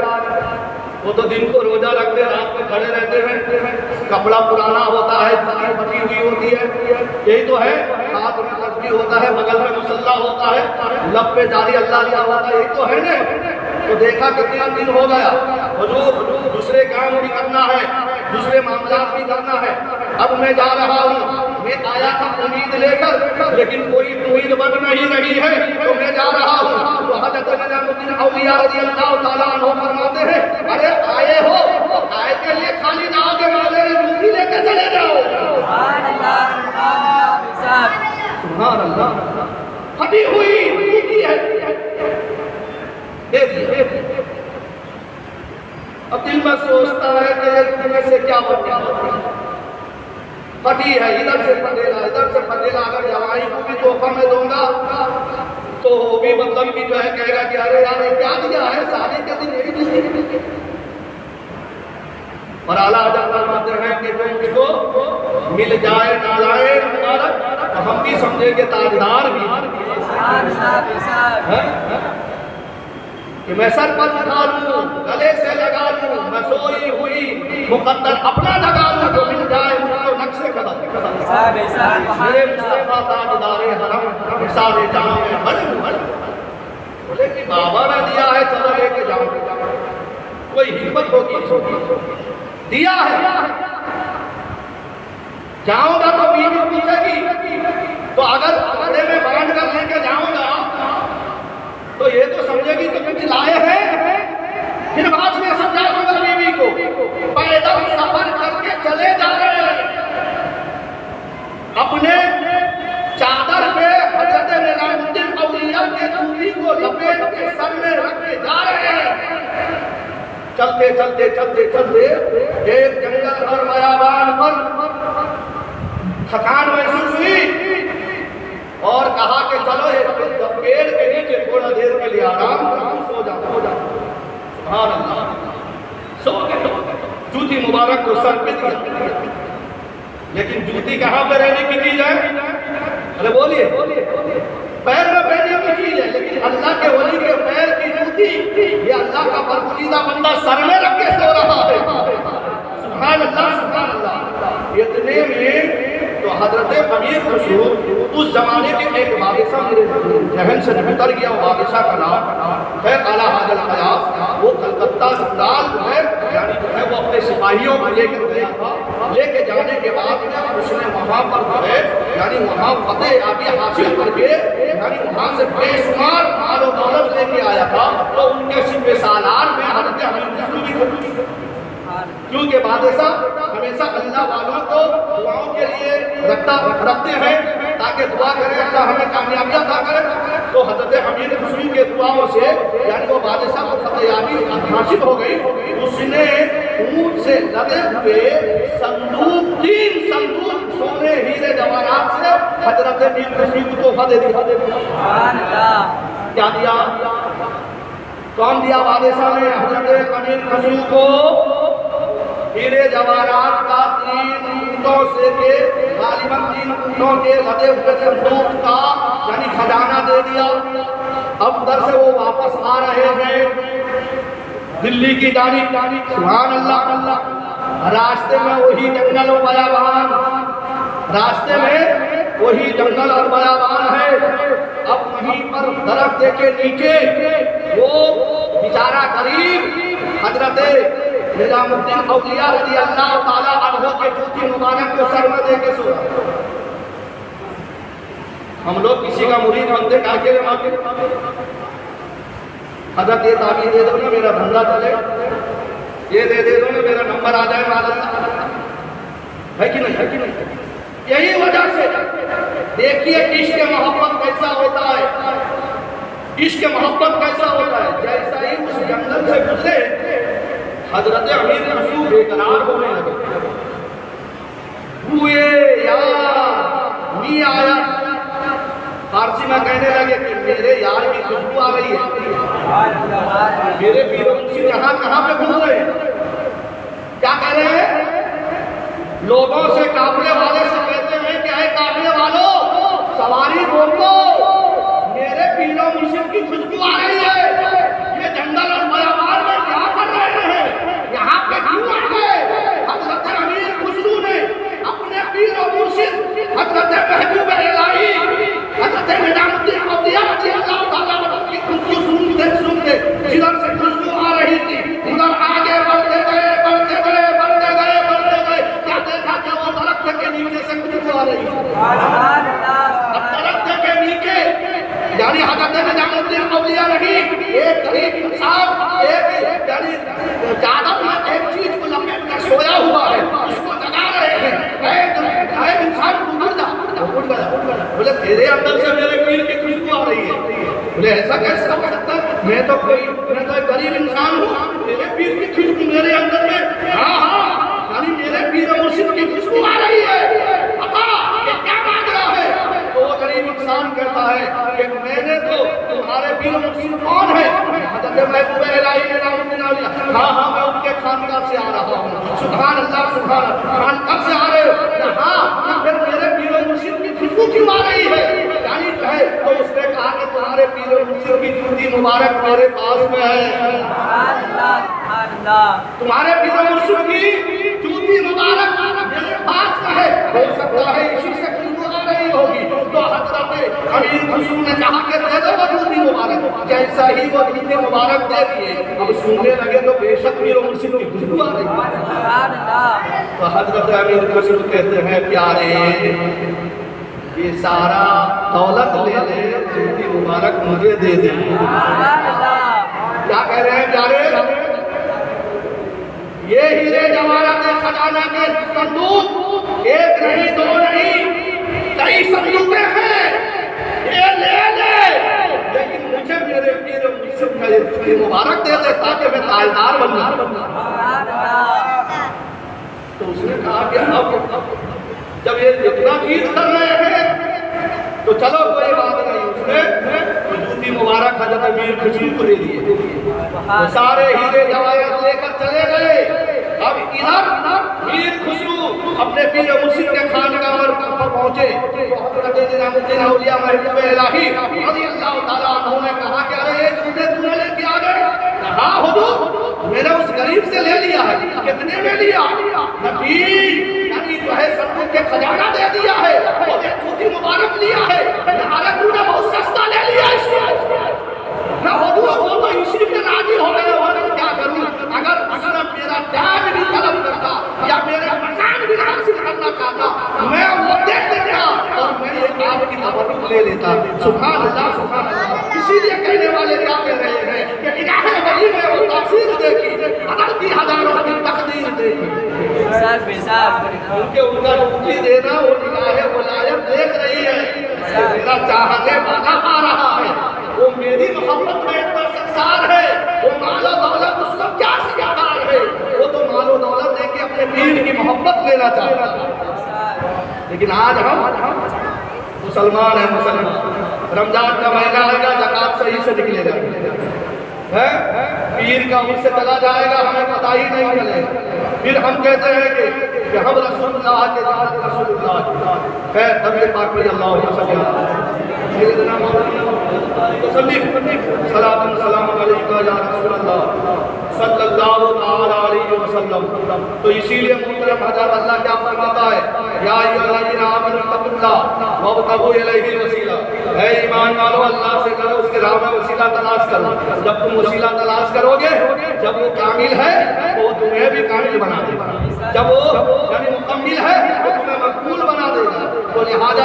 وہ تو دن کو روزہ رکھتے رات میں کھڑے رہتے ہیں، کپڑا پرانا ہوتا ہے، جوتی پھٹی ہوئی ہوتی ہے، یہی تو ہے، ہاتھ میں تسبیح ہوتا ہے، بغل میں مصلی ہوتا ہے، لب پہ جاری اللہ لیا ہوتا ہے، یہی تو ہے نا۔ تو دیکھا کہ 3 دن ہو گیا، حضور دوسرے کام بھی کرنا ہے، دوسرے معاملات بھی کرنا ہے، اب میں جا رہا ہوں، میں آیا تھا امید لے کر لیکن کوئی امید بن نہیں رہی ہے تو میں جا رہا ہوں۔ تو حضرت نظام الدین اولیاء رضی اللہ تعالیٰ عنہ فرماتے ہیں ارے آئے ہو تو آئے کے لیے خالی جاؤ کے مالے نے روٹی لے کے چلے جاؤ۔ اللہ پھٹی ہوئی ٹوٹی ہے دے دیا. اب دل میں سوچتا ہے کہ میں سے کیا بننے پھٹی ہے, ادھر سے پتیلا اگر جوائی کو بھی تحفہ میں دوں گا تو وہ بھی مطلب کہ جو ہے کہے گا کہ ارے یار کیا دیا ہے شادی کے دن یہی دی. اور اعلیٰ حضرت فرماتے ہیں کہ تم کو مل جائے نہ لائے تو ہم بھی سمجھیں گے تاجدار بھی کہ میں سر پر اٹھا لوں, گلے سے لگا لوں, میں سوئی ہوئی مقدر اپنا لگا لوں تو مل جائے ان کو نقشے قدم. میرے مصطفیٰ تاجدار حرم حساب جام میں بڑھ بولے کہ بابا نے دیا ہے چلو لے کے جاؤ, کوئی حکمت ہوگی دیا ہے جاؤں گا تو بیوی پوچھے گی تو اگر کپڑے میں باندھ کر لے کے جاؤں گا تو یہ تو سمجھے گی کہ کچھ لائے ہیں, پھر بعد میں سمجھاؤں گا بیوی کو پیدل سفر کر کے چلے جا رہے ہیں, اپنے چادر پہ حضرت نظام الدین اولیاء کے جوتی کو لپیٹ کے سر میں رکھ کے جا رہے ہیں. چلتے چلتے چلتے چلتے ایک جنگل اور بیابان پر تھکان محسوس ہوئی اور کہا کہ چلو ایک پیڑ کے نیچے تھوڑا دیر کے لیے آرام کروں, سو جاؤ. سبحان اللہ, سو گئے, جوتی مبارک کو سر پہ دیا. لیکن جوتی کہاں پہ رہنے کی چیز ہے؟ ارے بولیے, پیر میں پہننے کی چیز ہے, لیکن اللہ کے ولی کے پیر کی جوتی یہ اللہ کا برگزیدہ بندہ سر میں رکھ کے سو رہا ہے. سبحان اللہ سبحان اللہ. اتنے میں تو حضرت امیر خسرو اس زمانے کے ایک بادشاہ میرے ذہن سے اتر گیا, وہ بادشاہ کا نام ہے اعلیٰ حضرت غیاث. وہ کلکتہ زندان جو ہے یعنی جو ہے وہ اپنے سپاہیوں کو لے کر گیا تھا. لے کے جانے کے بعد اس نے وہاں پر جو ہے یعنی وہاں فتح یابی حاصل کر کے یعنی وہاں سے بے شمار مال و دولت لے کے آیا تھا. تو ان کے سپہ سالار میں حضرت امیر خسرو بھی تھے, کیونکہ بادشاہ ہمیشہ اللہ والوں کو دعاؤں کے لیے رکھتے ہیں تاکہ دعا کریں اللہ ہمیں کامیابی عطا کرے. تو حضرت امیر خسرو کے دعاؤں سے یعنی وہ بادشاہ کو فتحیابی حاصل ہو گئی. اس نے اونٹ سے لدے ہوئے صندوق 3 صندوق سونے ہیرے جواہرات سے حضرت امیر خسرو کو تحفہ دے دیا. کیا دیا؟ کون دیا؟ بادشاہ نے حضرت امیر خسرو کو ہیرے جواہرات کا 3 اونٹوں سے کے غالباً 3 اونٹوں کے لدے ہوئے صندوق کا یعنی خزانہ دے دیا. اب ادھر سے وہ واپس آ رہے ہیں دلی کی جانب. سبحان اللہ. راستے میں وہی جنگل و بیابان, راستے میں وہی جنگل اور بیابان ہے. اب وہیں پر درخت کے نیچے وہ بیچارہ غریب حضرت نظام الدین اولیاء رضی اللہ تعالیٰ عنہ کے جوتی مبارک کو سر میں دے کے سو رہا. ہم لوگ کسی کا مرید بنتے کاکے میں ماتے حضرت یہ تعبیر دے دو نا میرا دھندا چلے, یہ دے دو نا میرا نمبر آ جائے معذرت ہے کہ نہیں. یہی وجہ سے دیکھیے عشق محبت کیسا ہوتا ہے, عشق محبت کیسا ہوتا ہے. جیسا ہی اس جنگل سے گزرے حضرت امیر خسرو بے قرار ہونے لگے. ہوئے یار نہیں آیا, فارسی میں کہنے لگے کہ میرے یار کی خوشبو آ رہی ہے. میرے پیر و مرشد یہاں کہاں پہ گھوم رہے ہیں؟ کیا کہہ رہے ہیں؟ لوگوں سے قافلے والے سے کہتے ہیں کہ اے قافلے والوں سواری روکو, میرے پیر و مرشد کی خوشبو آ رہی ہے. یہ جنگل اور بیابان میں کیا کر رہے ہیں, یہاں پہ کیوں آ گئے؟ حضرت امیر خسرو نے اپنے پیر و مرشد حضرت محبوب الہی حضرت نظام الدین اولیاء رضی اللہ تعالیٰ عنہ کی خوشبو سنتے جدھر سے خوشبو آ رہی تھی ادھر آگے بڑھتے گئے. کیا دیکھا کہ وہ درخت کے نیچے سے خوشبو آ رہی تھی. اب درخت کے نیچے یعنی حضرت نظام الدین اولیاء نہیں, ایک غریب انسان ایک یعنی چادر میں ایک چیز کو لپیٹ کر سویا ہوا ہے, اس کو جگا رہے ہیں. اے انسان اٹھ جا, بولے میرے اندر سے میرے پیر کی خوشبو آ رہی ہے. بولے ایسا کیسا ہو سکتا ہے؟ میں تو ایک غریب انسان ہوں, میرے پیر کی خوشبو میرے اندر میں. ہاں ہاں, یعنی میرے پیر مرشد کی خوشبو آ رہی ہے. بتا یہ کیا مانگ رہا ہے؟ تو وہ غریب انسان کہتا ہے کہ میں نے تو تمہارے پیر مرشد کون ہے؟ حضرت محبوب الہی کے نام بنا لیا. ہاں ہاں, میں ان کے خانقاہ سے آ رہا ہوں. سبحان اللہ سبحان اللہ. خانقاہ سے آ رہے ہو؟ ہاں. پھر میرے پیر مرشد کی خوشبو کیوں آ رہی ہے؟ یعنی ہے تو اس نے کہا کہ تمہارے پیر مرشد کی جوتی مبارک میرے پاس میں ہے. سبحان اللہ سبحان اللہ. تمہارے پیر مرشد کی جوتی مبارک میرے پاس میں ہے. ہو سکتا ہے اسی سے خوشبو آ رہی ہوگی. تو حضرت امیر خسرو نے کہا کہ دے دو وہ جوتی مبارک. جیسا ہی وہ جوتی مبارک دے دیے, اب سننے لگے تو بے شک پیر مرشد کی خوشبو آ رہی ہے. سبحان اللہ. تو حضرت امیر خسرو کہتے ہیں پیارے یہ سارا دولت لے لے, جوتی مبارک مجھے دے دے. سبحان اللہ. کیا کہہ رہے ہیں پیارے؟ یہ ہیرے جواہرات خزانہ کے صندوق ایک نہیں دو نہیں کئی صندوقیں ہیں, یہ لے لے, لیکن مجھے میرے پیر مرشد کا یہ جوتی مبارک دے دے تاکہ میں تاجدار بن جاؤں. سبحان اللہ. تو اس نے کہا کہ اب جب یہ اتنا چیز کر رہے ہیں تو چلو کوئی بات نہیں. اس نے جوتی مبارک حضرت امیر خسرو کو دے دیے. سارے ہیرے جواہرات لے کر چلے گئے. اب ادھر پیر خسرو اپنے پیر مرشد کے خانقاہ پر پہنچے تو حضرت نظام الدین اولیاء محبوب الہی رضی اللہ تعالیٰ عنہ نے کہا کہ ارے یہ جوتے تم نے لے کے آ گئے؟ کہا حضور میں نے اس غریب سے لے لیا ہے. کتنے میں لیا؟ نبی یعنی جو ہے صندوق کے خزانہ دے دیا ہے اور یہ جوتی مبارک لیا ہے. ارے تو نے بہت سستا لے لیا اس کو. نہ حضور وہ تو اسی میں راضی ہو گئے. اور کیا کروں, اگر میرا جان بھی طلب کرتا یا میرے مکان بھی حاصل کرنا چاہتا میں وہ دیکھ دیتا اور میں یہ آپ کی تبرک لے لیتا. سبحان اللہ سبحان اللہ. اسی لیے کہنے والے کیا کہہ رہے ہیں کہ نگاہ ولی میں وہ تاثیر دیکھی, عدل کی ہزاروں کی تقدیر دیکھی. بے شک کیونکہ ان کا ڈوٹی دینا وہ نگاہ ولایت دیکھ رہی ہے. میرا چاہنے والا آ رہا ہے, وہ میری محبت میں اتنا سنسار ہے. وہ مال و دولت اس کا کیا سیاکار ہے, وہ تو مال و دولت دے کے اپنے پیر کی محبت لینا چاہتا ہے. لیکن آج ہم مسلمان ہیں. مسلمان رمضان کا مہینہ آئے گا, زکات صحیح سے نکلے گا, پیر کا مجھ سے چلا جائے گا, ہمیں پتہ ہی نہیں چلے گا. پھر ہم کہتے ہیں کہ ہم رسول اللہ کے جان رسول اللہ ہے. نبی پاک میں اللہ صلی اللہ علیہ وسلم صلاۃ و سلام علیکہ یا رسول اللہ صلی اللہ علیہ وسلم. تو اسی لیے محترم حضرات اللہ کیا فرماتا ہے, یا ایھا الذین آمنوا اتقوا اللہ وابتغوا الیہ الوسیلہ. اے ایمان والو اللہ سے ڈرو, اس کے راہ میں وسیلہ تلاش کرو. جب تم وسیلہ تلاش کرو گے, جب وہ کامل ہے تو وہ تمہیں بھی کامل بنا دے گا. جب وہ یعنی مکمل ہے تو تمہیں مقبول بنا دے گا. تو لہذا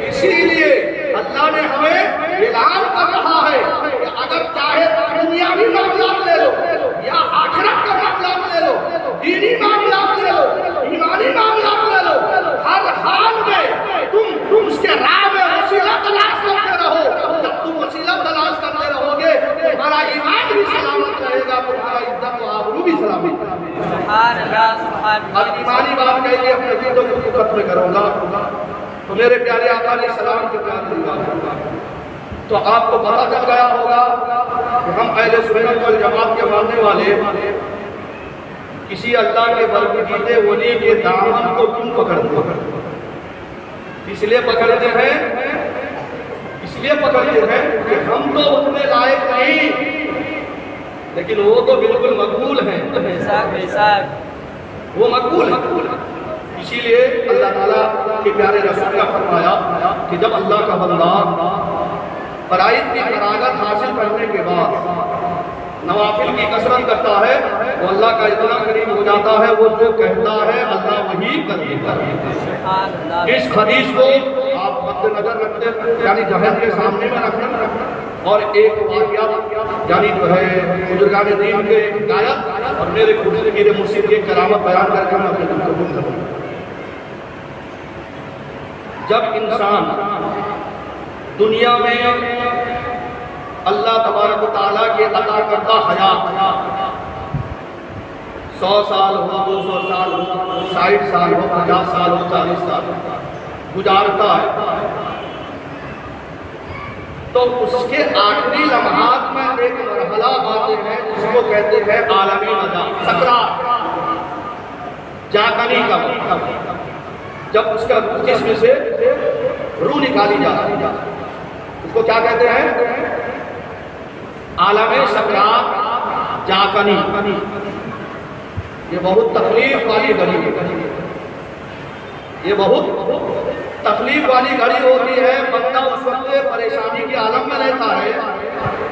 اسی لیے اللہ نے ہمیں اعلان کر رہا ہے کہ اگر چاہے دنیاوی معاملات لے لو یا آخرت کا معاملات لے لو, دینی معاملات لے لو, ایمانی معاملات لے لو, ہر حال میں تم اس کے راہ میں وسیلہ تلاش کرتے رہو. جب تم وسیلہ تلاش کرتے رہو گے تمہارا ایمان بھی سلامت رہے گا, تمہارا عزت و آبرو بھی سلامت رہے گا. سبحان اللہ سبحان اللہ. اب ایمانی بات کہیں گے اپنے دل کو ختم کروں گا تو میرے پیارے آقا علیہ السلام کے پیار دوں گا. تو آپ کو پتہ چل گیا ہوگا کہ ہم اہل سنت والجماعت کے ماننے والے کسی اللہ کے برگزیدے ولی کے دامن کو کیوں پکڑتے ہیں؟ اس لیے پکڑتے ہیں کہ ہم تو اتنے لائق نہیں, لیکن وہ تو بالکل مقبول ہیں. بے شک وہ مقبول ہے. اسی لیے اللہ تعالیٰ کے پیارے رسول نے فرمایا کہ جب اللہ کا بندہ فرائض کی فراغت حاصل کرنے کے بعد نوافل کی کثرت کرتا ہے وہ اللہ کا اتنا قریب ہو جاتا ہے, وہ جو کہتا ہے اللہ وہی کر دیتا ہے. اس حدیث کو آپ مد نظر رکھتے یعنی ذہن کے سامنے میں رکھنا. اور ایک واقعہ یعنی جو ہے بزرگان دین کے حکایت اور میرے پیر مرشد کی کرامت بیان کر کے میں اپنے دل کو گم کروں. جب انسان دنیا میں اللہ تبارک و تعالیٰ کے عطا کردہ حیات 100 سال ہو 200 سال ہو 60 سال ہو 50 سال ہو 40 سال ہو گزارتا ہے تو اس کے آخری لمحات میں ایک مرحلہ آتے ہیں جس کو کہتے ہیں عالمی نجا سکرات جاگنے کا جب اس کا جسم سے روح نکالی جاتی ہے اس کو کیا کہتے ہیں عالم سکرات جاگنی یہ بہت تکلیف والی گھڑی ہے یہ بہت تکلیف والی گھڑی ہوتی ہے بندہ اس وقت پریشانی کے عالم میں رہتا ہے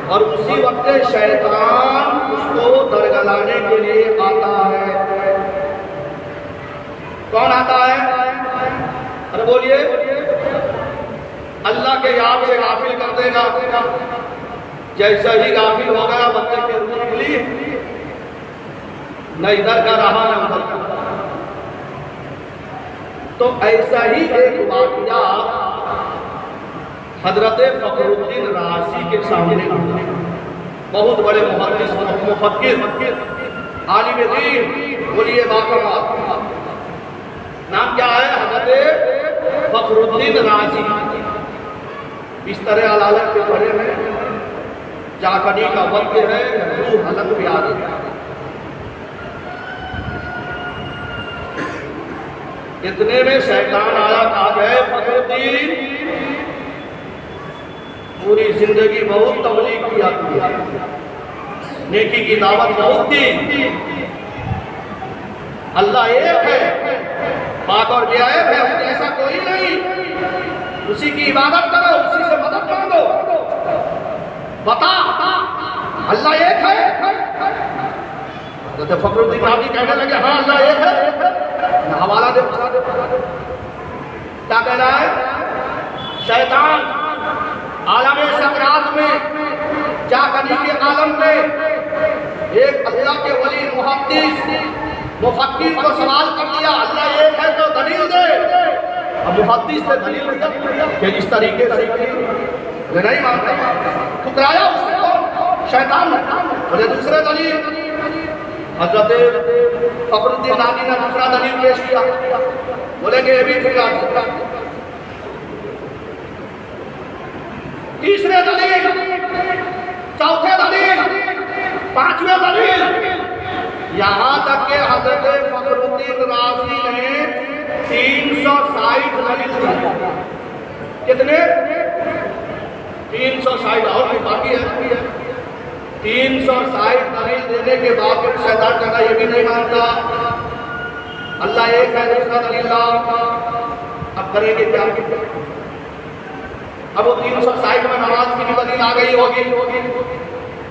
اور اسی وقت شیطان اس کو درگلانے کے لیے آتا ہے کون آتا ہے ارے بولیے اللہ کے یاد سے غافل کر دے گا جیسا ہی غافل ہو گیا بندے کے روح نکلی نہ ادھر کا رہا نہ ادھر کا تو ایسا ہی ایک واقعہ حضرت فخر الدین رازی کے سامنے بہت بڑے محدث مفکر عالم دین بولیے باکمال نام کیا ہے حضرت فخر الدین رازی بستر علالت پہ پڑے ہیں جاگنے کا وقت ہے روح حلق پہ آ رہی ہے اتنے میں شیطان آیا کہا گئے فخر الدین پوری زندگی بہت تبلیغ کیا نیکی کی دعوت بہت دی اللہ ایک ہے بات اور یہ ہے ایسا کوئی نہیں اسی کی عبادت کرو اسی سے مدد مانگو بتا اللہ ایک ہے حضرت فخر الدین رازی کہنے لگے ہاں اللہ ایک ہے حوالہ دے کیا کہنا ہے شیطان عالم سکرات میں جاگنے کے عالم میں ایک اللہ کے ولی محدث مفکر کو سوال کر دیا اللہ ایک ہے تو دلیل دے اب محدث سے دلیل دیا کہ اس طریقے سے یہ نہیں مانتا ٹھکرایا اس کو شیطان نے بولے دوسرے دلیل حضرت فخر الدین رازی نے دوسرا دلیل پیش کیا بولے کہ یہ بھی ٹھکرا تیسرے دلیل چوتھے دلیل پانچویں دلیل یہاں تک کہ حضرت فخر الدین رازی نے 360 دلیل دی کتنے 360 اور بھی باقی ہے 360 دلیل دینے کے بعد شیطان کہا یہ بھی نہیں مانتا اللہ ایک ہے دوسرا دلیل اب کریں گے کیا اب وہ 360 میں نماز کی بھی دلیل آ گئی ہوگی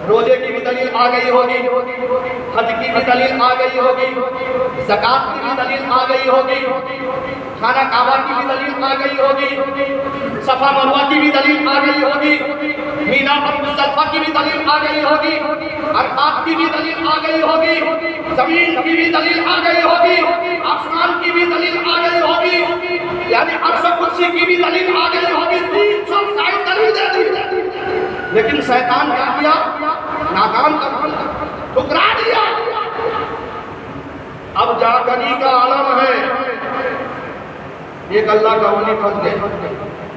روزے کی بھی دلیل آ گئی ہوگی حج کی بھی دلیل آ گئی ہوگی زکات کی بھی دلیل آ گئی ہوگی خانہ کعبہ کی بھی دلیل آ گئی ہوگی صفا مروہ کی بھی دلیل آ گئی ہوگی مینا اور مصطفیٰ کی بھی دلیل آ گئی ہوگی عرفات کی بھی دلیل آ گئی ہوگی زمین کی بھی دلیل آ گئی ہوگی آسمان کی بھی دلیل آ گئی ہوگی یعنی عرش و کرسی کی بھی دلیل آ گئی ہوگی 360 دلیل دے دی لیکن شیطان کیا کیا ناکام کر دیا ٹھکرا دیا اب جاگنی کا عالم ہے ایک اللہ کا ولی پھنس گئے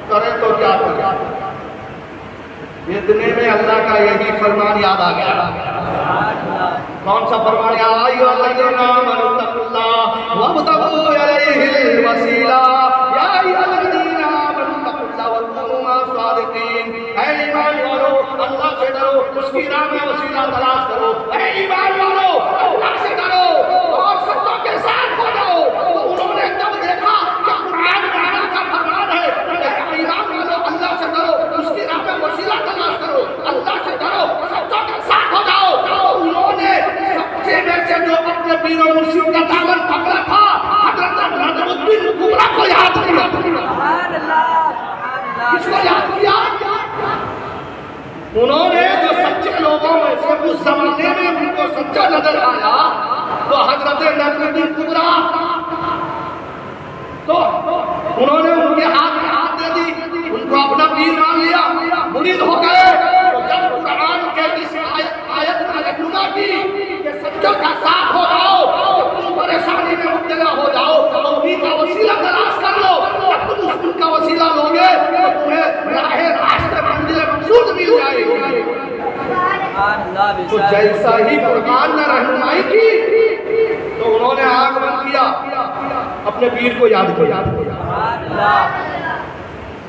کرے تو کیا کرے اتنے میں اللہ کا یہی فرمان یاد آ گیا کون سا فرمان یا ایھا الذین آمنوا اتقوا اللہ وابتغوا الیہ الوسیلہ یا ایھا الذین آمنوا اتقوا اللہ وکونوا مع الصادقین اے ایمان والو اللہ سے ڈرو اس کی راہ میں وسیلہ تلاش کرو اے ایمان والو اللہ سے ڈرو اور سچوں کے ساتھ ہو جاؤ تو انہوں نے جب دیکھا کہ قرآن میں اللہ کا فرمان ہے ایمان والو اللہ سے ڈرو اس کی راہ میں وسیلہ تلاش کرو اللہ سے ڈرو سچوں کے ساتھ ہو جاؤ انہوں نے سچے میں سے جو اپنے پیر و مرشد کا دامن پکڑا تھا حضرت نجم الدین کبریٰ کو یاد کیا سبحان اللہ کس کو یاد کیا انہوں نے جو سچے لوگوں میں سے اس زمانے میں ان کو سچا نظر آیا تو حضرت نجم الدین کبریٰ تو انہوں نے ان کے ہاتھ مرید ہو گئے تو جب قرآن کے اس آیت میں رہنما کی کہ سچوں کا ساتھ ہو جاؤ، جب تم پریشانی میں مبتلا ہو جاؤ تو انہیں کا وسیلہ تلاش کر لو، جب تم ان کا وسیلہ لو گے تو تمہیں راہ راستہ منزل مقصود مل جائے گی۔ تو جیسا ہی قرآن نے رہنمائی کی تو انہوں نے آنکھ بند کیا، اپنے پیر کو یاد کیا۔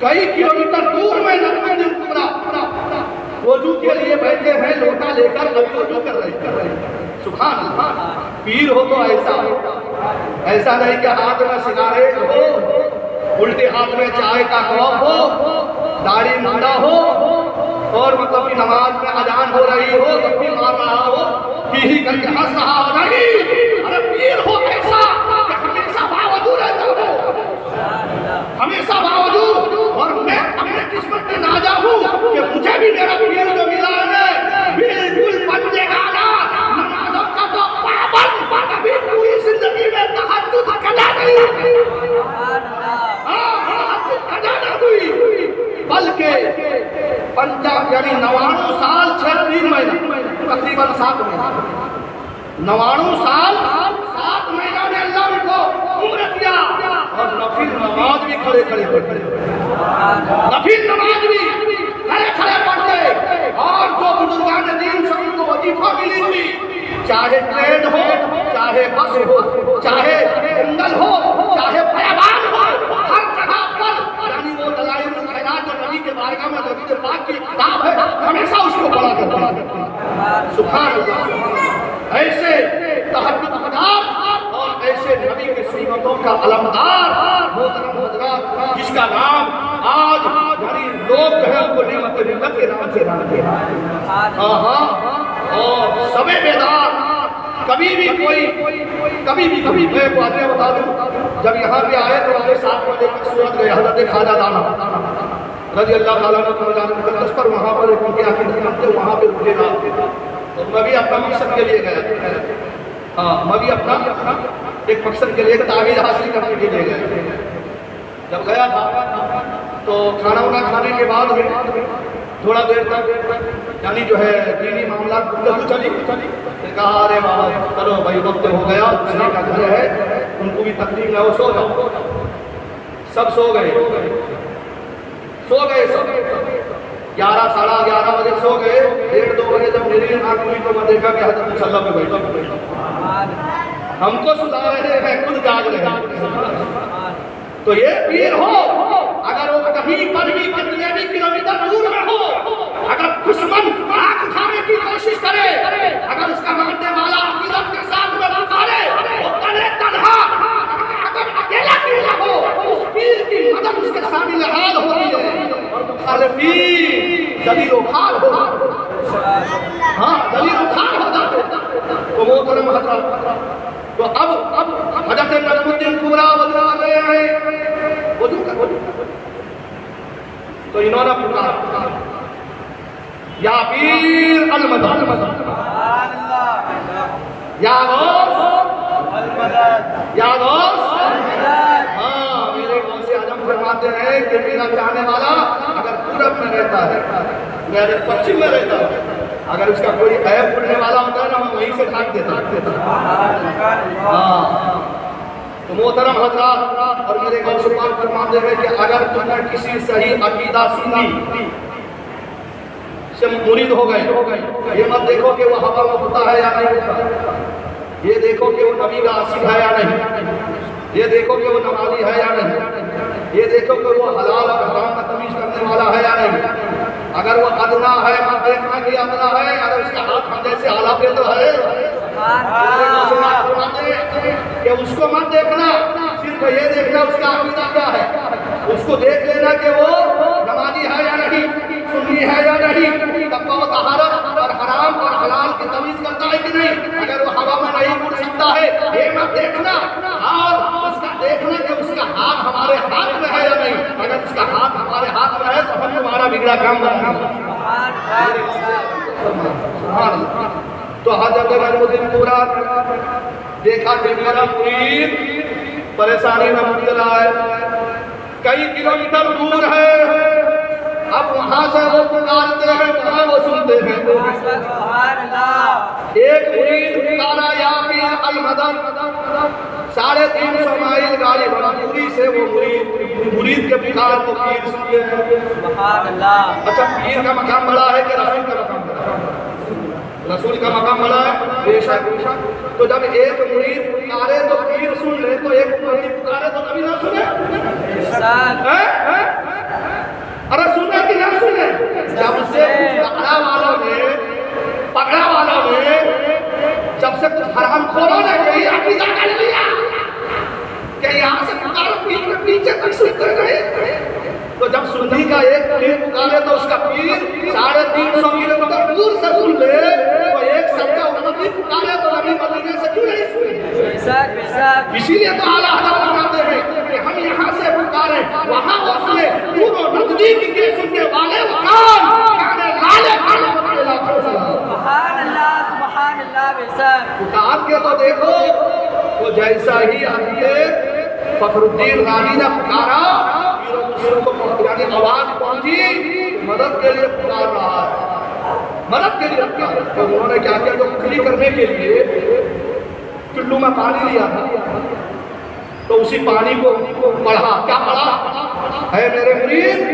کئی کلومیٹر دور میں نبی کبریٰ وضو کے لیے بیٹھے ہیں، لوٹا لے کر نبی وضو کر رہے ہیں۔ سبحان اللہ، پیر ہو تو ایسا نہیں کہ ہاتھ میں سگارے ہو، الٹے ہاتھ میں چائے کا کپ ہو، داڑھی منڈا ہو، اور مطلب کہ نماز میں اذان ہو رہی ہو تب بھی مار رہا ہو، ہی کر کے ہنس رہا ہو، نہیں، ارے پیر ہو ایسا کہ ہمیشہ باوجود رہتا ہو، ہمیشہ باوجود، اور میں اپنے قسمت میں نازا ہوں کہ مجھے بھی میرا پیر جو ملا ہے بالکل بندے گانا نمازوں کا تو پابند، کبھی پوری زندگی میں تہجد قضا نہیں، تہجد قضا نہ ہوئی، بلکہ پنجاب یعنی 99 سال 6 مہینہ، تقریباً 7 مہینہ، 99 سال 7 مہینہ نے اللہ ان کو عمر دیا، اور نفل نماز بھی کھڑے نفل نماز بھی کھڑے پڑھتے، اور جو بزرگان دین سے ان کو وظیفہ ملی تھی، چاہے ٹرین ہو، چاہے بس ہو، چاہے جنگل ہو، چاہے بیابان ہو، ہر جگہ پر، یعنی وہ دلائل الخیرات جو نبی کے بارگاہ میں نبی پاک کی کتاب ہے، ہمیشہ اس کو پڑھا کرتے ہیں۔ سبحان اللہ، ایسے تہجد گزار اور ایسے نبی کی سنتوں کا علمدار محترم حضرات، جس کا نام آج یعنی لوگ جو ہے ان کو نعمت ملت کے نام سے جانتے ہیں۔ اور سبے بیدار، کبھی بھی میں کو آدمی بتا دوں، جب یہاں پہ آئے تو ہمارے ساتھ میں ایک صورت گئے حضرت خواجہ دانا رضی اللہ تعالیٰ عنہ پر، وہاں پر ان کے آخر نکلتے وہاں پہ رکے گا، تو میں بھی اپنا مقصد کے لیے گیا، میں بھی اپنا ایک مقصد کے لیے تعبیر حاصل کرنے کے لیے گیا۔ جب گیا تھا تو کھانا وانا کھانے کے بعد تھوڑا دیر تک یعنی جو ہے دینی معاملات گفتگو چلی، پھر کہا ارے بابا چلو بھائی وقت ہو گیا، کسی کا گھر ہے ان کو بھی تکلیف نہ ہو، سو جاؤ۔ سب سو گئے، 11 ساڑھا 11 بجے سو گئے، 1:30 بجے جب میری آنکھ ہوئی تو میں دیکھا کہ حضرت مصلی پہ بیٹھا، ہم کو ستا رہے ہیں، خود جاگ رہے ہیں۔ تو یہ پیر ہو، اگر وہ کہیں پر بھی کتنے بھی کلومیٹر دور میں ہو، اگر دشمن آنکھ اٹھانے کی کوشش کرے، اگر اس کا ماننے والا عقیدت کے ساتھ میں پکارے، وہ کرے تنہا، اگر اکیلا کیوں نہ ہو، اس پیر کی مدد اس کے شامل حال ہوتی ہے، اور مخالفین ذلیل و خوار ہو، ہاں ذلیل و خوار ہو جاتے۔ تو محترم حضرات، تو اب حضرت نجم الدین کبریٰ وضو کر رہے ہیں، وضو کر، تو انہوں نے پکارا یا پیر المدد، یا غوث، یا غوث، ہاں میرے غوث اعظم فرماتے ہیں کہ میرا چاہنے والا اگر پورب میں رہتا ہے، میرے پچھم میں رہتا ہے، اگر اس کا کوئی عیب پڑھنے والا ہوتا ہے نا میں وہیں سے ڈھانک دیتا۔ ہاں تو محترم حضرات اور میرے غوث پاک فرماتے ہیں کہ اگر تم نے کسی صحیح عقیدہ سنی سے مرید ہو گئے، یہ مت دیکھو کہ وہ ہوا میں ہوتا ہے یا نہیں ہوتا، یہ دیکھو کہ وہ نبی کا عاشق ہے یا نہیں، یہ دیکھو کہ وہ نمازی ہے یا نہیں، یہ دیکھو کہ وہ حلال اور حرام کا تمیز کرنے والا ہے یا نہیں۔ اگر وہ ادنا ہے مت دیکھنا کہ ادنا ہے، اگر اس کا ہاتھ ہم جیسے آلہ پہ تو ہے، کہ اس کو مت دیکھنا، صرف یہ دیکھنا اس کا عقیدہ کیا ہے، اس کو دیکھ لینا کہ وہ نمازی ہے یا نہیں، سنی ہے یا نہیں، تقویٰ و طہارت اور حرام اور حلال کی تمیز کرتا ہے کہ نہیں، اگر وہ ہوا میں نہیں اڑ سکتا ہے یہ مت دیکھنا، اور اس کا دیکھنا کہ اس کا ہاتھ ہمارے ہاتھ میں ہے یا نہیں، اگر اس کا ہاتھ ہمارے ہاتھ میں ہے تو ہم تمہارا بگڑا کام کرنا۔ تو حضرت نجم الدین کبریٰ دیکھا کہ میرا مرید پریشانی میں مبتلا ہے، کئی کلومیٹر دور ہے، اب وہاں سے وہ پکارتے ہیں وہاں وہ سنتے ہیں سبحان اللہ ایک مرید پکارا یا پیر المدد 350 مائل گاڑی بڑا دوری سے وہ مرید کے پکار کو پیر سنتے ہیں سبحان اللہ اچھا پیر کا مقام بڑا ہے کہ رسول کا مقام بڑا ہے رسول کا مقام بڑا ہے بے شک تو جب ایک مرید پکارے تو پیر سن لے تو ایک مرید پکارے تو نبی نہ سنے ساتھ ارے سنے کہ نہ سنے جب سے پکڑا والوں نے جب سے کچھ حرام خوروں نے یہی عقیدہ کر لیا کہ یہاں سے پکارو پیر کے پیچھے تک سنتے رہے تو جب سنی کا ایک پیر پکارے تو اس کا پیر 350 کلومیٹر دور سے سن لے تو ایک سچا امتی پکارے تو نبی مدینے سے کیوں نہیں سنے بے شک اسی لیے تو اعلیٰ حضرت فرماتے ہیں کہ ہم یہاں سے پکارے وہاں وہ سنے دور و نزدیک کے سننے والے کان لالے سبحان اللہ بے شک پکار کے تو دیکھو وہ جیسا ہی حضرت فخر الدین رانی نے پکارا یعنی آواز پہنچی مدد کے لیے پکار رہا ہے مدد کے لیے پکار تو انہوں نے کیا کیا جو کھلی کرنے کے لیے چلو میں پانی لیا تھا تو اسی پانی کو پڑھا کیا پڑھا اے میرے مرید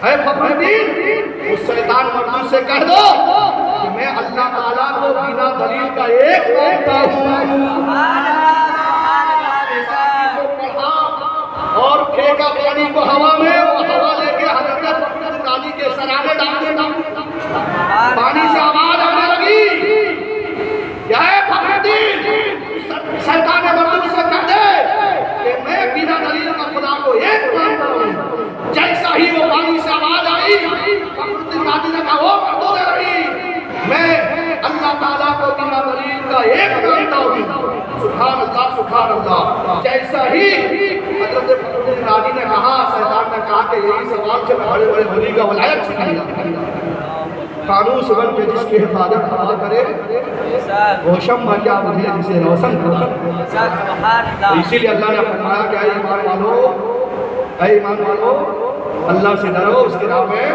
اے فخر الدین اس شیطان مردود سے کہہ دو کہ میں اللہ تعالیٰ کو بنا دلیل کا ایک مانتا ہوں سبحان اللہ بے شک اور پھینکا پانی کو ہوا میں وہ ہوا لے کے حضرت فخر الدین رانی کے سرانے ڈالتے پانی سے آواز آنے لگی کیا ہے فخر الدین شیطان مردود سے کہہ دے کہ میں بنا دلیل کا خدا کو ایک مانتا ہوں جیسا ہی وہ پانی سے آواز آئی فخر الدین رانی نے کہا وہ مردود رہی میں اللہ تعالیٰ کو بنا دلیل کا ایک مانتا ہوں سبحان اللہ جیسا ہی حضرت فخر الدین رانی نے کہا شیطان نے کہا کہ یہی سوال سے بڑے بڑے ولی کا ولایت چھین لیا قانون سبن کے جس کی حفاظت خدا کرے روشن بھیا مجھے جسے روشن کرے سبحان اللہ اسی لیے اللہ نے فرمایا کہ اے ایمان والو اللہ سے ڈرو اس کی راہ میں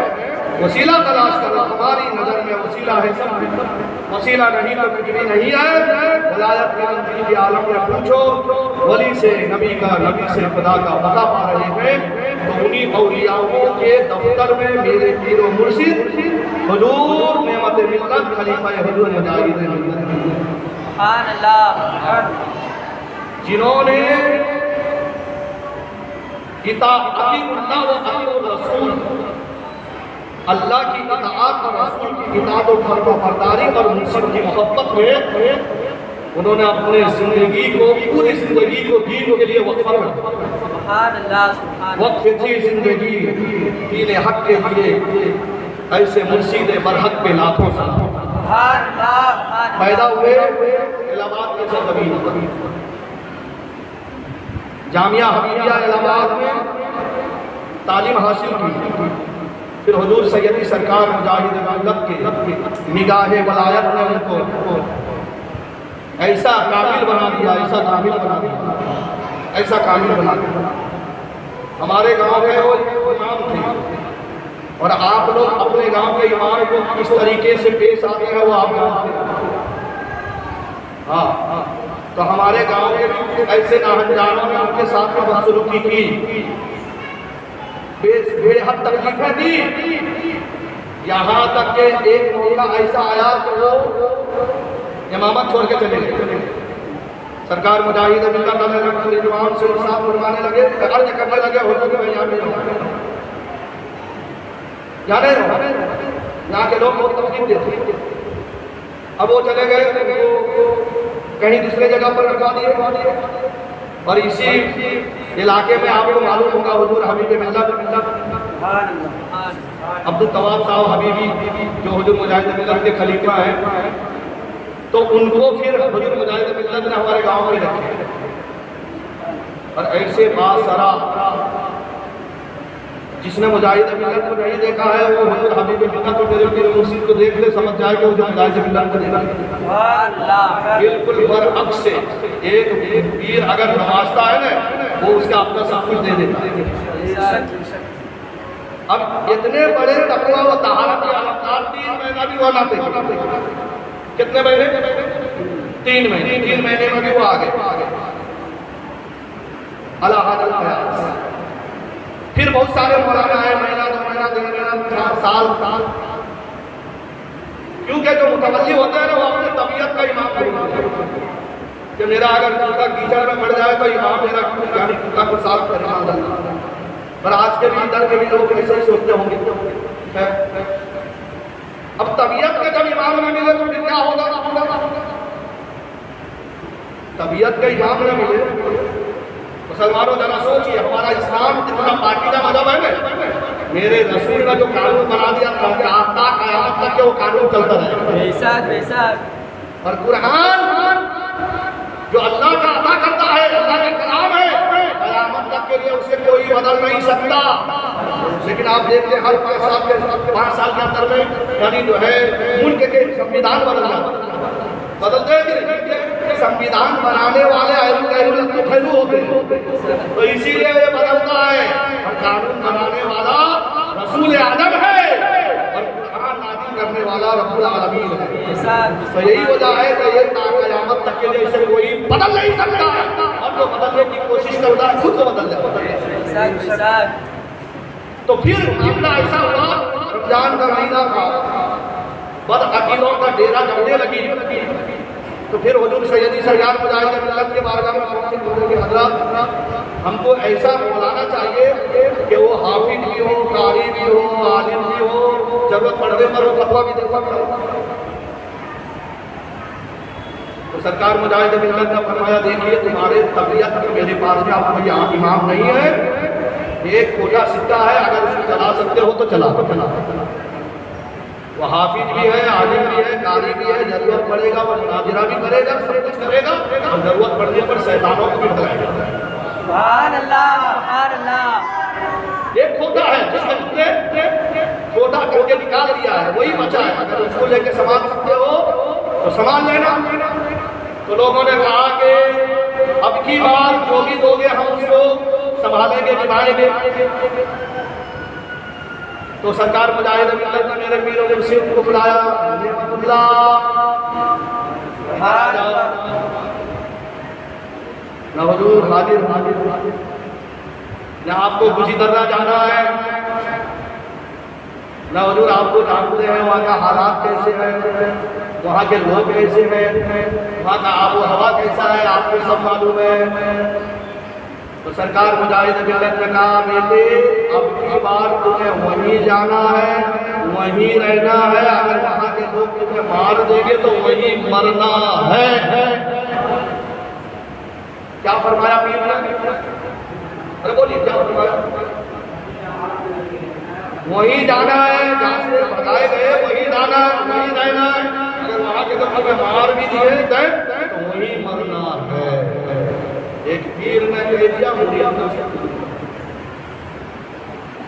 وسیلہ تلاش کرو ہماری نظر میں وسیلہ ہے سب وسیلہ نہیں تو کچھ بھی نہیں ہے ولایت کے نبی کے عالم میں پوچھو ولی سے نبی کا نبی سے خدا کا پتہ پا رہے ہیں تو انہی اولیاءوں کے دفتر میں میرے پیر و مرشد حضور نعمت ملت خلیفہ حضور مجاہد سبحان اللہ جنہوں نے اطاعت اللہ و اطاعت الرسول اللہ کی اطاعت اور رسول کی اطاعت و فرمانبرداری اور مرشد کی محبت میں انہوں نے اپنے زندگی کو پوری زندگی کو دین کے لیے وقف کر دیا سبحان اللہ وقف تھی زندگی دین حق کے لیے ایسے مرشد برحق پہ لاکھوں سال سبحان اللہ پیدا ہوئے الہ آباد کے سرزمین جامعہ حمیدیہ الہ آباد میں تعلیم حاصل کی پھر حضور سیدی سرکار مجاہد ملت کے نگاہ ولایت نے ان کو ایسا کامل بنا دیا ایسا کامل بنا دیا ایسا کامل بنا دیا ہمارے گاؤں میں وہ امام تھے اور آپ لوگ اپنے گاؤں کے امام کو کس طریقے سے پیش آتے ہیں وہ آپ جانتے ہیں ہاں تو ہمارے گاؤں کے ایسے ناہنجانوں نے ان کے ساتھ میں بدسلوکی کی بے حد تکلیفیں دی یہاں تک کہ ایک موقع ایسا آیا کہ وہ امامت چھوڑ کے چلے گئے سرکار مجاہد ملت علیہ رضوان سے صاحب فرمانے لگے عرض کرنے لگے حضور میں یہاں نہیں رہوں جانے رہو یہاں کے لوگ بہت تکلیف دیتے اب وہ چلے گئے کہیں دوسرے جگہ پر رکھا دیے اور اسی علاقے میں آپ کو معلوم ہوگا حضور حبیب ملت عبدالتواب صاحب حبیبی جو حضور مجاہد ملت کے خلیفہ ہیں تو ان کو پھر حضور مجاہد ملت نے ہمارے گاؤں میں رکھے اور ایسے باسرا جس نے مجاہد ملت کو نہیں دیکھا ہے وہ حضور حبیب ملت کو میرے پیر مرشد کو دیکھ لے سمجھ جائے کہ وہ مجاہد ملت کو دیکھا بالکل برعکس سے ایک پیر اگر نوازتا ہے نا وہ اس کا اپنا سب کچھ دے دیتا ہے اب اتنے بڑے تقویٰ و طہارت کے علامات 3 مہینہ بھی وہ نہ تھے. کتنے مہینے؟ 3 مہینے. 3 مہینے میں بھی وہ آگے اللہ حاضر حیات. پھر بہت سارے مولانا آئے, مہینہ 2 مہینہ 3 مہینہ 4 سال. کیونکہ جو متولی ہوتے ہیں نا وہ اپنے طبیعت کا امام نہیں ہوتے کہ میرا اگر جوتا کیچڑ میں پڑ جائے تو امام میرا یعنی جوتا کو صاف کرنا ہوگا. پر آج کے بھی ادھر کے بھی لوگ ایسے ہی سوچتے ہوں گے. اب طبیعت کا جب امام نہ ملے تو پھر کیا ہوگا؟ طبیعت کا امام نہ ملے. مسلمانوں ذرا سوچیے, ہمارا اسلام کتنا پاکیزہ مذہب ہے نا. میرے رسول کا جو قانون بنا دیا تھا تا قیامت تک کہ وہ قانون چلتا رہے. بے شک. اور قرآن جو اللہ کا عطا کرتا ہے, اللہ کا کلام ہے, قیامت تک کے لیے اسے کوئی بدل نہیں سکتا. لیکن آپ دیکھتے ہیں ہر 5 سال کے اندر میں یعنی جو ہے ملک کے سنویدھان بدلتے ہیں. سنویدھان بنانے والے خیرو ہوتے ہیں تو اسی لیے یہ بدلتا ہے. اور قانون بنانے والا رسول اعظم ہے اور قرآن نازل کرنے والا رب العالمین ہے. تو یہی وجہ ہے کہ یہ تا قیامت تک کے لیے اسے کوئی بدل نہیں سکتا ہے. اور جو بدلنے کی کوشش کرتا ہے خود کو بدل جائے. تو پھر معاملہ ایسا ہوا, رمضان کا مہینہ تھا, بدعقیدوں کا ڈیرا جمنے لگی. تو پھر حضور سیدی سرکار مجاہد ملت کے بارگاہ میں پہنچے, بولے کہ حضرات ہم کو ایسا مولانا چاہیے کہ وہ حافظ بھی ہو, قاری بھی ہو, عالم بھی ہو, ضرورت پڑنے پر وہ فتویٰ بھی دے سکتا ہو. تو سرکار مجاہد ملت نے فرمایا دیکھیے تمہارے طبیعت میرے پاس میں آپ کو یہاں امام نہیں ہے, ایک کھوٹا سکہ ہے, اگر اس کو چلا سکتے ہو تو چلا. وہ حافظ بھی ہے, عالم بھی ہے, قاری بھی ہے, ضرورت پڑے گا وہ مناظرہ بھی کرے گا, سب کچھ کرے گا, اور ضرورت پڑنے پر شیطانوں کو بھی بلائے گا. سبحان اللہ, سبحان اللہ. ایک کھوٹا ہے جس نے کھوٹا کر کے نکال دیا ہے, وہی بچا ہے. اگر اس کو لے کے سنبھال سکتے ہو تو سنبھال لینا. تو لوگوں نے کہا کہ اب کی بار جو بھی دو گے ہم اس کو سنبھالیں گے, نبھائیں گے. تو سرکار مجاہد ملت نے میرے پیر و مرشد کو بلایا, نعمت اللہ نہ حضور حاضر نہ آپ کو کچھ درہ جانا ہے, نہ حضور آپ کو جانتے ہیں وہاں کا حالات کیسے ہیں, وہاں کے لوگ کیسے ہیں, وہاں کا آب و ہوا کیسا ہے, آپ کو سب معلوم ہے. تو سرکار مجاہد ملت نے کہا بیٹے اب کی بار تمہیں وہیں جانا ہے, وہیں رہنا ہے. اگر وہاں کے لوگ تمہیں مار دیں گے تو وہیں مرنا ہے. کیا فرمایا پیر نے؟ ارے بولیے کیا فرمایا؟ وہیں جانا ہے, جہاں سے بتائے گئے وہیں جانا ہے, وہیں رہنا ہے. اگر وہاں کے لوگ تمہیں مار بھی دیے تو وہیں مرنا ہے. ایک پیر نے کہہ دیا مرید نہ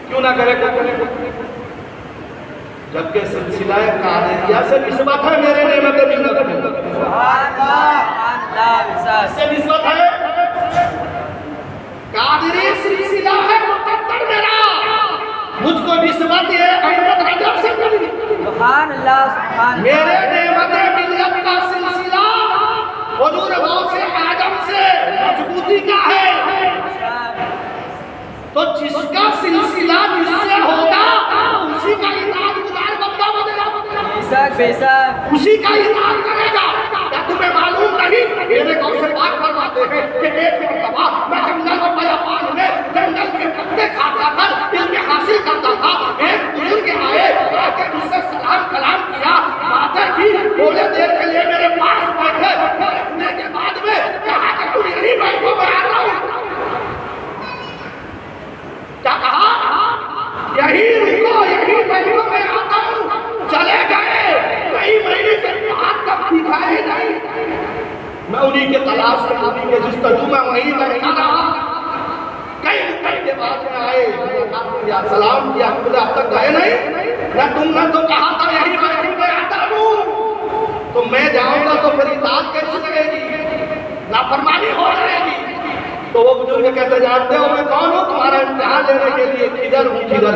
کیوں نہ کرے, جبکہ سلسلہ قادریہ سے نسبت ہے میرے نعمت ملت میں. سے نسبت ہے, قادری سلسلہ ہے مقدر میرا, مجھ کو نسبت ہے احمد رجب سے ملی. سبحان اللہ, سبحان اللہ. میرے نعمت ملت کا سلسلہ حضور غوث اعظم سے مضبوطی کا ہے. تو جس کا سلسلہ جس سے ہوگا اسی کا اطاعت گزار بندہ بنے گا, بے شک. اسی کا اطاعت کرے گا. کیا تمہیں معلوم نہیں میرے قوم سے بات فرماتے ہیں کہ ایک مرتبہ میں جنگل و بیابان میں جنگل کے پتے کھاتا کر علم حاصل کرتا تھا. ایک بزرگ آئے آ کے مجھ سے سلام کلام کیا, باتیں کی, بولے دیر کے لیے میرے پاس بیٹھے. بیٹھنے کے بعد میں کہا کہ تم یہی بیٹھو میں آ رہا ہوں. کیا کہا؟ یہی رکو, یہی بیٹھو میں آتا ہوں. چلے گئے, کئی مہینے کے بعد تک دکھائے نہیں. میں انہی کے تلاش میں, انہی کے جستجو میں وہیں بیٹھا رہا. کئی مہینے کے بعد میں آئے, سلام کیا, مجھے اب تک گئے نہیں. نہ تم نے تو کہا تھا یہی بیٹھو میں آتا ہوں. تو میں جاؤں گا تو پھر اطاعت کیسے لگے گی, نافرمانی ہو جائے گی. تو وہ بزرگ کہتے جانتے ہو میں کون ہوں, تمہارا امتحان لینے کے لیے کدھر ہوں, کدھر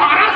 12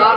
7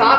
7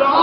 9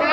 6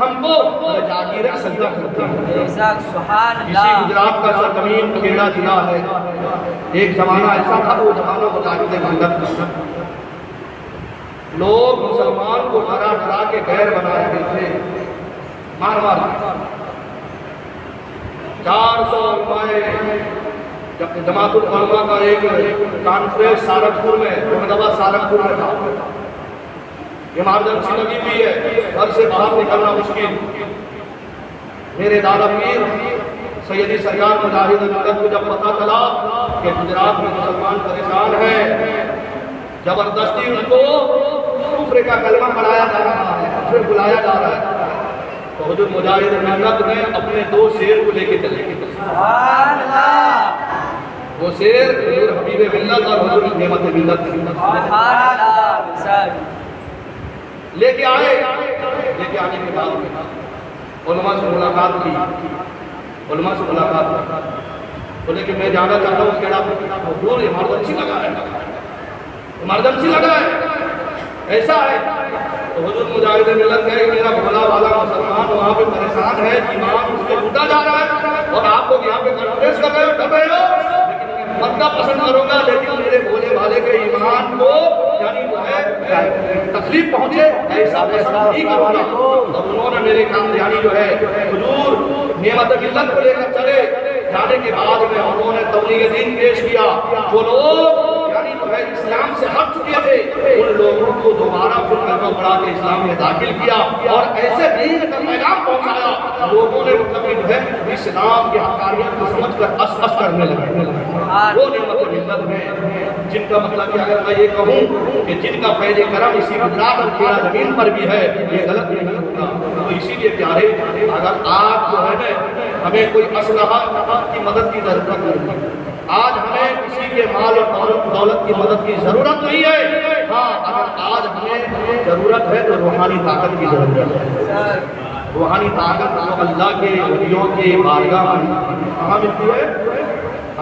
ہم کو جاگیریں سجدہ کرتے ہیں۔ بے شک سبحان اسی اللہ گجرات کا سرزمین کھیڑا ضلع ہے، ایک زمانہ ایسا تھا، وہ زمانہ مجاہد ملت کا، لوگ مسلمان کو ڈرا ڈرا کے غیر بنائے گئے تھے، مار مار 400 علماء جماعت العلماء کا ایک کانفرنس سہارنپور میں، احمدآباد سہارنپور میں تھا، ایمرجنسی لگی ہوئی ہے، گھر سے باہر نکلنا مشکل، میرے دادا پیر سیدی سرکار مجاہد ملت کو جب پتہ چلا کہ گجرات میں مسلمان پریشان ہیں، زبردستی ان کو کفر کا کلمہ پڑھایا جا رہا ہے، پھر بلایا جا رہا ہے، تو حضور مجاہد ملت نے اپنے 2 شیر کو لے کے چلے گئے، سبحان اللہ وہ شیر حضور حبیب ملت اور حضور نعمت ملت سبحان اللہ بے شک لے کے آئے، لے کے آنے کے بعد علماء سے ملاقات کی، علماء سے ملاقات کی، بولے کہ میں جانا چاہتا ہوں، اس کے بعد حضور ایمرجنسی لگا ہے، ایمرجنسی لگا ہے، ایسا ہے، تو حضور مجاہد ملت کہے کہ میرا بھولا والا مسلمان وہاں پہ پریشان ہے، ایمان اس کو لوٹا جا رہا ہے، اور آپ لوگ یہاں پہ کنفرنس کر رہے ہو، لیکن میں مدہ پسند کروں گا، لیکن میرے بھولے والے کے ایمان کو یعنی جو ہے تکلیف پہنچے ایسا فیصلہ نہیں کروں گا، اور انہوں نے میرے کام یعنی جو ہے حضور نعمت ملت کو لے کر چلے، جانے کے بعد میں انہوں نے تبلیغ دین پیش کیا، جو لوگ یعنی جو ہے اسلام سے ہٹ چکے تھے ان لوگوں کو دوبارہ پھر کلمہ پڑھا کے اسلام میں داخل کیا، اور ایسے دین کا پیغام پہنچایا، لوگوں نے مطلب جو ہے اسلام کی حقانیت کو سمجھ کر اس کرنے لگے، وہ نعمت ملت ہے جن کا مطلب کہ اگر میں یہ کہوں کہ جن کا فیض کرم اسی گجرات اور کھیڑا زمین پر بھی ہے، یہ غلط نہیں ہوگا، تو اسی لیے پیارے اگر آپ جو ہے نا ہمیں کوئی اسلحہ کی مدد کی ضرورت نہیں ہے، آج ہمیں کسی کے مال اور دولت کی مدد کی ضرورت نہیں ہے، ہاں اگر آج ہمیں ضرورت ہے تو روحانی طاقت کی ضرورت ہے، روحانی طاقت جو اللہ کے ولیوں کے بارگاہ میں کہاں ملتی ہے؟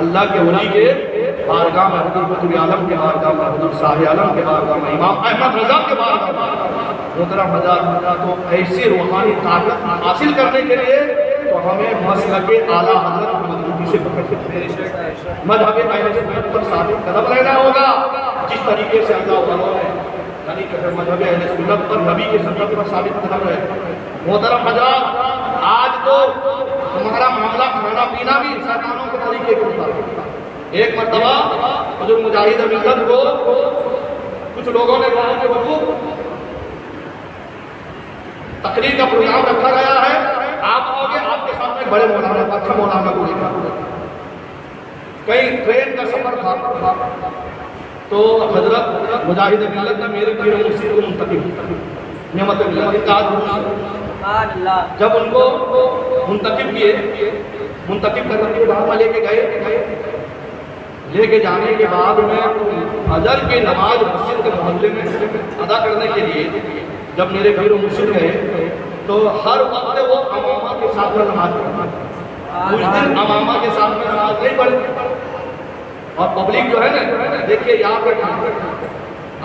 اللہ کے ولی کے بارگاہ میں، حضور قطب عالم کے بارگاہ میں، حضور شاہ عالم کے بارگاہ میں، امام احمد رضا کے بارگاہ میں، محترم حضرات، تو ایسی روحانی طاقت حاصل کرنے کے لیے تو ہمیں مسلک اعلیٰ حضرت مضبوطی سے مذہب اہل سنت پر ثابت قدم رہنا ہوگا، جس طریقے سے اللہ تعالیٰ نے یعنی کہ مذہب اہل سنت پر نبی کی سنت پر ثابت قدم رہے۔ محترم حضرات، آج تو ہمارا معاملہ کھانا پینا بھی انسانوں کے طریقے کے ہوتا ہے۔ ایک مرتبہ حضور مجاہد ملت کو کچھ لوگوں نے کہا کہ حضور تقریر کا پروگرام رکھا گیا ہے، آپ آؤ گے، آپ کے سامنے بڑے مولانا اچھا مولانا کو لے کر، کئی ٹرین کا سفر تھا، تو حضرت مجاہد ملت نے میرے پیر مرشد کو منتخب نعمت ملت سبحان اللہ جب ان کو منتخب کیے، منتخب کرنے کے بعد میں لے کے گئے، لے کے جانے کے بعد میں فجر کی نماز مسجد کے محلے میں ادا کرنے کے لیے جب میرے پیر و مرشد گئے تو ہر وقت وہ امامہ کے ساتھ میں نماز پڑھتے، کچھ دن امامہ کے ساتھ میں نماز نہیں پڑھتے، اور پبلک جو ہے نا دیکھیے یاد رکھیں،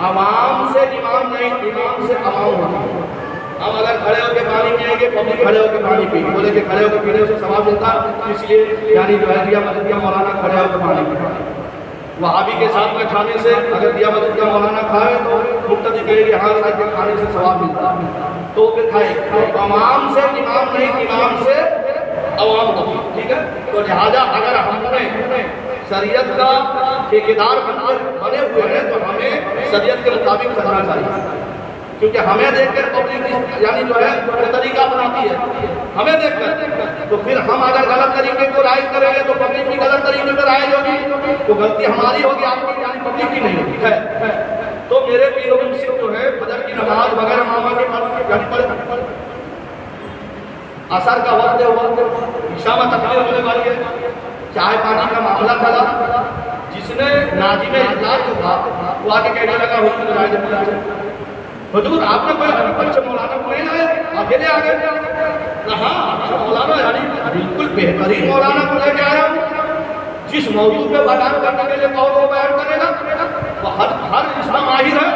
عوام سے امام نہیں، امام سے عوام ہوتا ہے۔ ہم اگر کھڑے ہو کے پانی پیئیں گے، پبلک کھڑے ہو کے پانی پیئیں گے، بولے کہ کھڑے ہو کے پینے سے ثواب ملتا ہے، اس لیے یعنی جو ہے دیا مسجد کا مولانا کھڑے ہو کے پانی پیئیں، وہابی کے ساتھ میں کھانے سے اگر دیا مسجد کا مولانا کھائے تو مقتدی کہے کہ ہاں صاحب کے کھانے سے ثواب ملتا ہے، تو پھر کھائے، عوام سے امام نہیں، امام سے عوام ہوتی، ٹھیک ہے؟ تو لہٰذا اگر ہم نے شریعت کا ٹھیکیدار بنے ہوئے ہیں تو ہمیں شریعت کے مطابق چلنا چاہیے، کیونکہ ہمیں دیکھ کر پبلک یعنی جو ہے طریقہ اپناتی ہے، ہمیں دیکھ کر، تو پھر ہم اگر غلط طریقے کو رائج کریں گے تو پبلک بھی غلط طریقے پر رائج ہوگی، تو غلطی ہماری ہوگی، آپ کی یعنی پبلک کی نہیں ہوگی ہے۔ تو میرے پیر و مرشد جو ہے فجر کی نماز وغیرہ ماما کے پڑھ عصر کا وقت ہے، عشاء میں تقریر ہونے والی ہے، چائے پانی کا معاملہ چلا، جس نے ناظم اجلاس جو تھا وہ آگے کہنے لگا حضور آپ نے کوئی اچھے مولانا کو نہیں لائے، اکیلے آگے، ہاں اچھا مولانا یعنی بالکل بہترین مولانا کو لے کے آیا ہوں، جس موضوع پہ بیان کرنے کے لیے کہو وہ بیان کرے گا، وہ ہر اس کا ماہر ہے،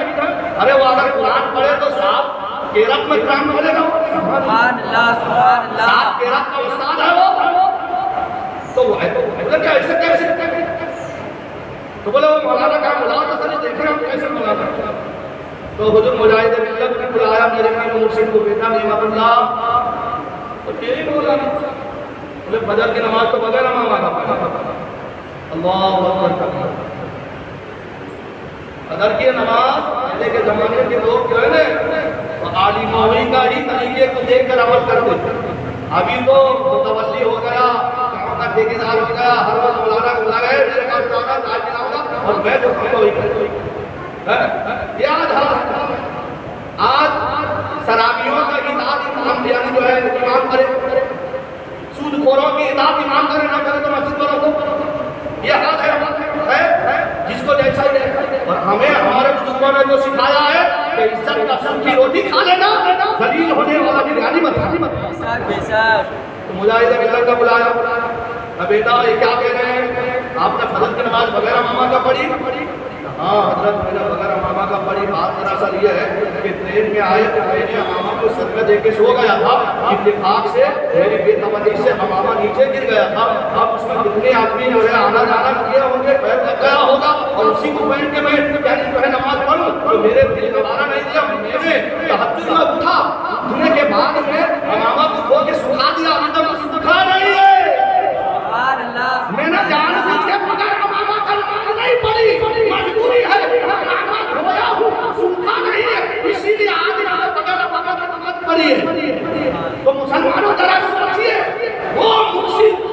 ارے وہ اگر قرآن پڑھے تو صاحب کیرت میں قرآن پڑھے گا، سبحان اللہ سبحان اللہ ساتھ کے رات کا استاد ہے وہ تو وہ ہے بولے کیا ایسے کیسے تو بولے وہ مولانا کا مولانا تو سر دیکھ رہے ہم کیسے مولانا تو حضور مجاہد ملت نے بلایا میرے میں مرشد کو بیٹا نعمت اللہ تو تیری مولانا بولے فجر کی نماز تو بغیر امام کا پڑھا اللہ اکبر فجر کی نماز پہلے کے زمانے کے لوگ جو ہے نا عالم ماوی کا ہی طریقے کو دیکھ کر عمل کرتے ابھی تو متولی ہو گیا کا ٹھیکیدار ہو گیا ہر وقت مولانا کو بلا گئے میرے کا مولانا تاج دلاؤں اور میں جو کرتا ہوں یاد ہے آج شرابیوں کا اطاعت امام یعنی جو ہے امام کرے سود خوروں کی اطاعت امام کرے نہ کرے تو مسجد والوں کو یہ حال ہے جس کو جیسا ہی ہے اور ہمیں ہمارے بزرگوں نے جو سکھایا ہے کہ عزت کا سب کی روٹی کھا لینا ذلیل ہونے والا بریانی مت کھانا بے شک تو مجاہد ملت کا بلایا بیٹا یہ کیا کہہ رہے ہیں آپ نے فجر کی نماز بغیر امامہ کا پڑھی ہاں حضرت میں نے بغیر امامہ کا پڑھی بات دراصل یہ ہے کہ ٹرین میں آئے تو میں نے امامہ کو سر میں دے کے سو گیا تھا اتفاق سے میری بے توجہی سے امامہ نیچے گر گیا تھا اب اس میں کتنے آدمی جو ہے آنا جانا کیا ہوں گے پیر لگ گیا ہوگا اور اسی کو پہن کے میں یعنی جو ہے نماز پڑھوں تو میرے دل گوارا نہیں دیا میں نے تہجد میں اٹھا اٹھنے کے بعد میں امامہ کو دھو کے سکھا دیا ابھی تک سکھا نہیں ہے سبحان اللہ میں نے جان بوجھ کے بغیر امامہ کا نماز نہیں پڑھی مجبوری ہے امامہ دھویا ہوں سکھا نہیں ہے اسی لیے آج میں بغیر امامہ کا نماز پڑھی ہے تو مسلمانوں ذرا سوچیے وہ مرشد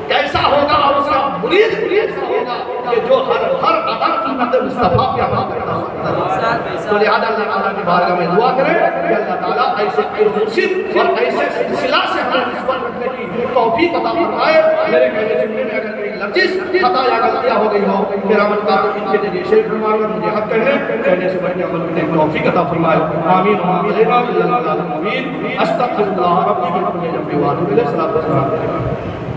کیسا ہوگا اور اس کا مرید کیسا ہوگا کہ جو ہر ادا سنت مصطفیٰ پہ عمل کرتا ہے تو لہذا اللہ تعالیٰ کی بارگاہ میں دعا کریں کہ اللہ تعالیٰ ایسے مرشد اور ایسے سلسلہ سے ہمیں نسبت رکھنے کی توفیق عطا فرمائے میرے کہنے سے میں اگر کوئی لفظ خطا یا غلطیاں ہو گئی ہو پھر عمل کاتب کے ذریعے شیخ فرما کر مجھے حق کہنے سے بڑھ کے عمل کرنے کی توفیق عطا فرمائے آمین وآمین اللہ استغفر اللہ ربی من كل ذنب واتوب الیہ الصلاۃ والسلام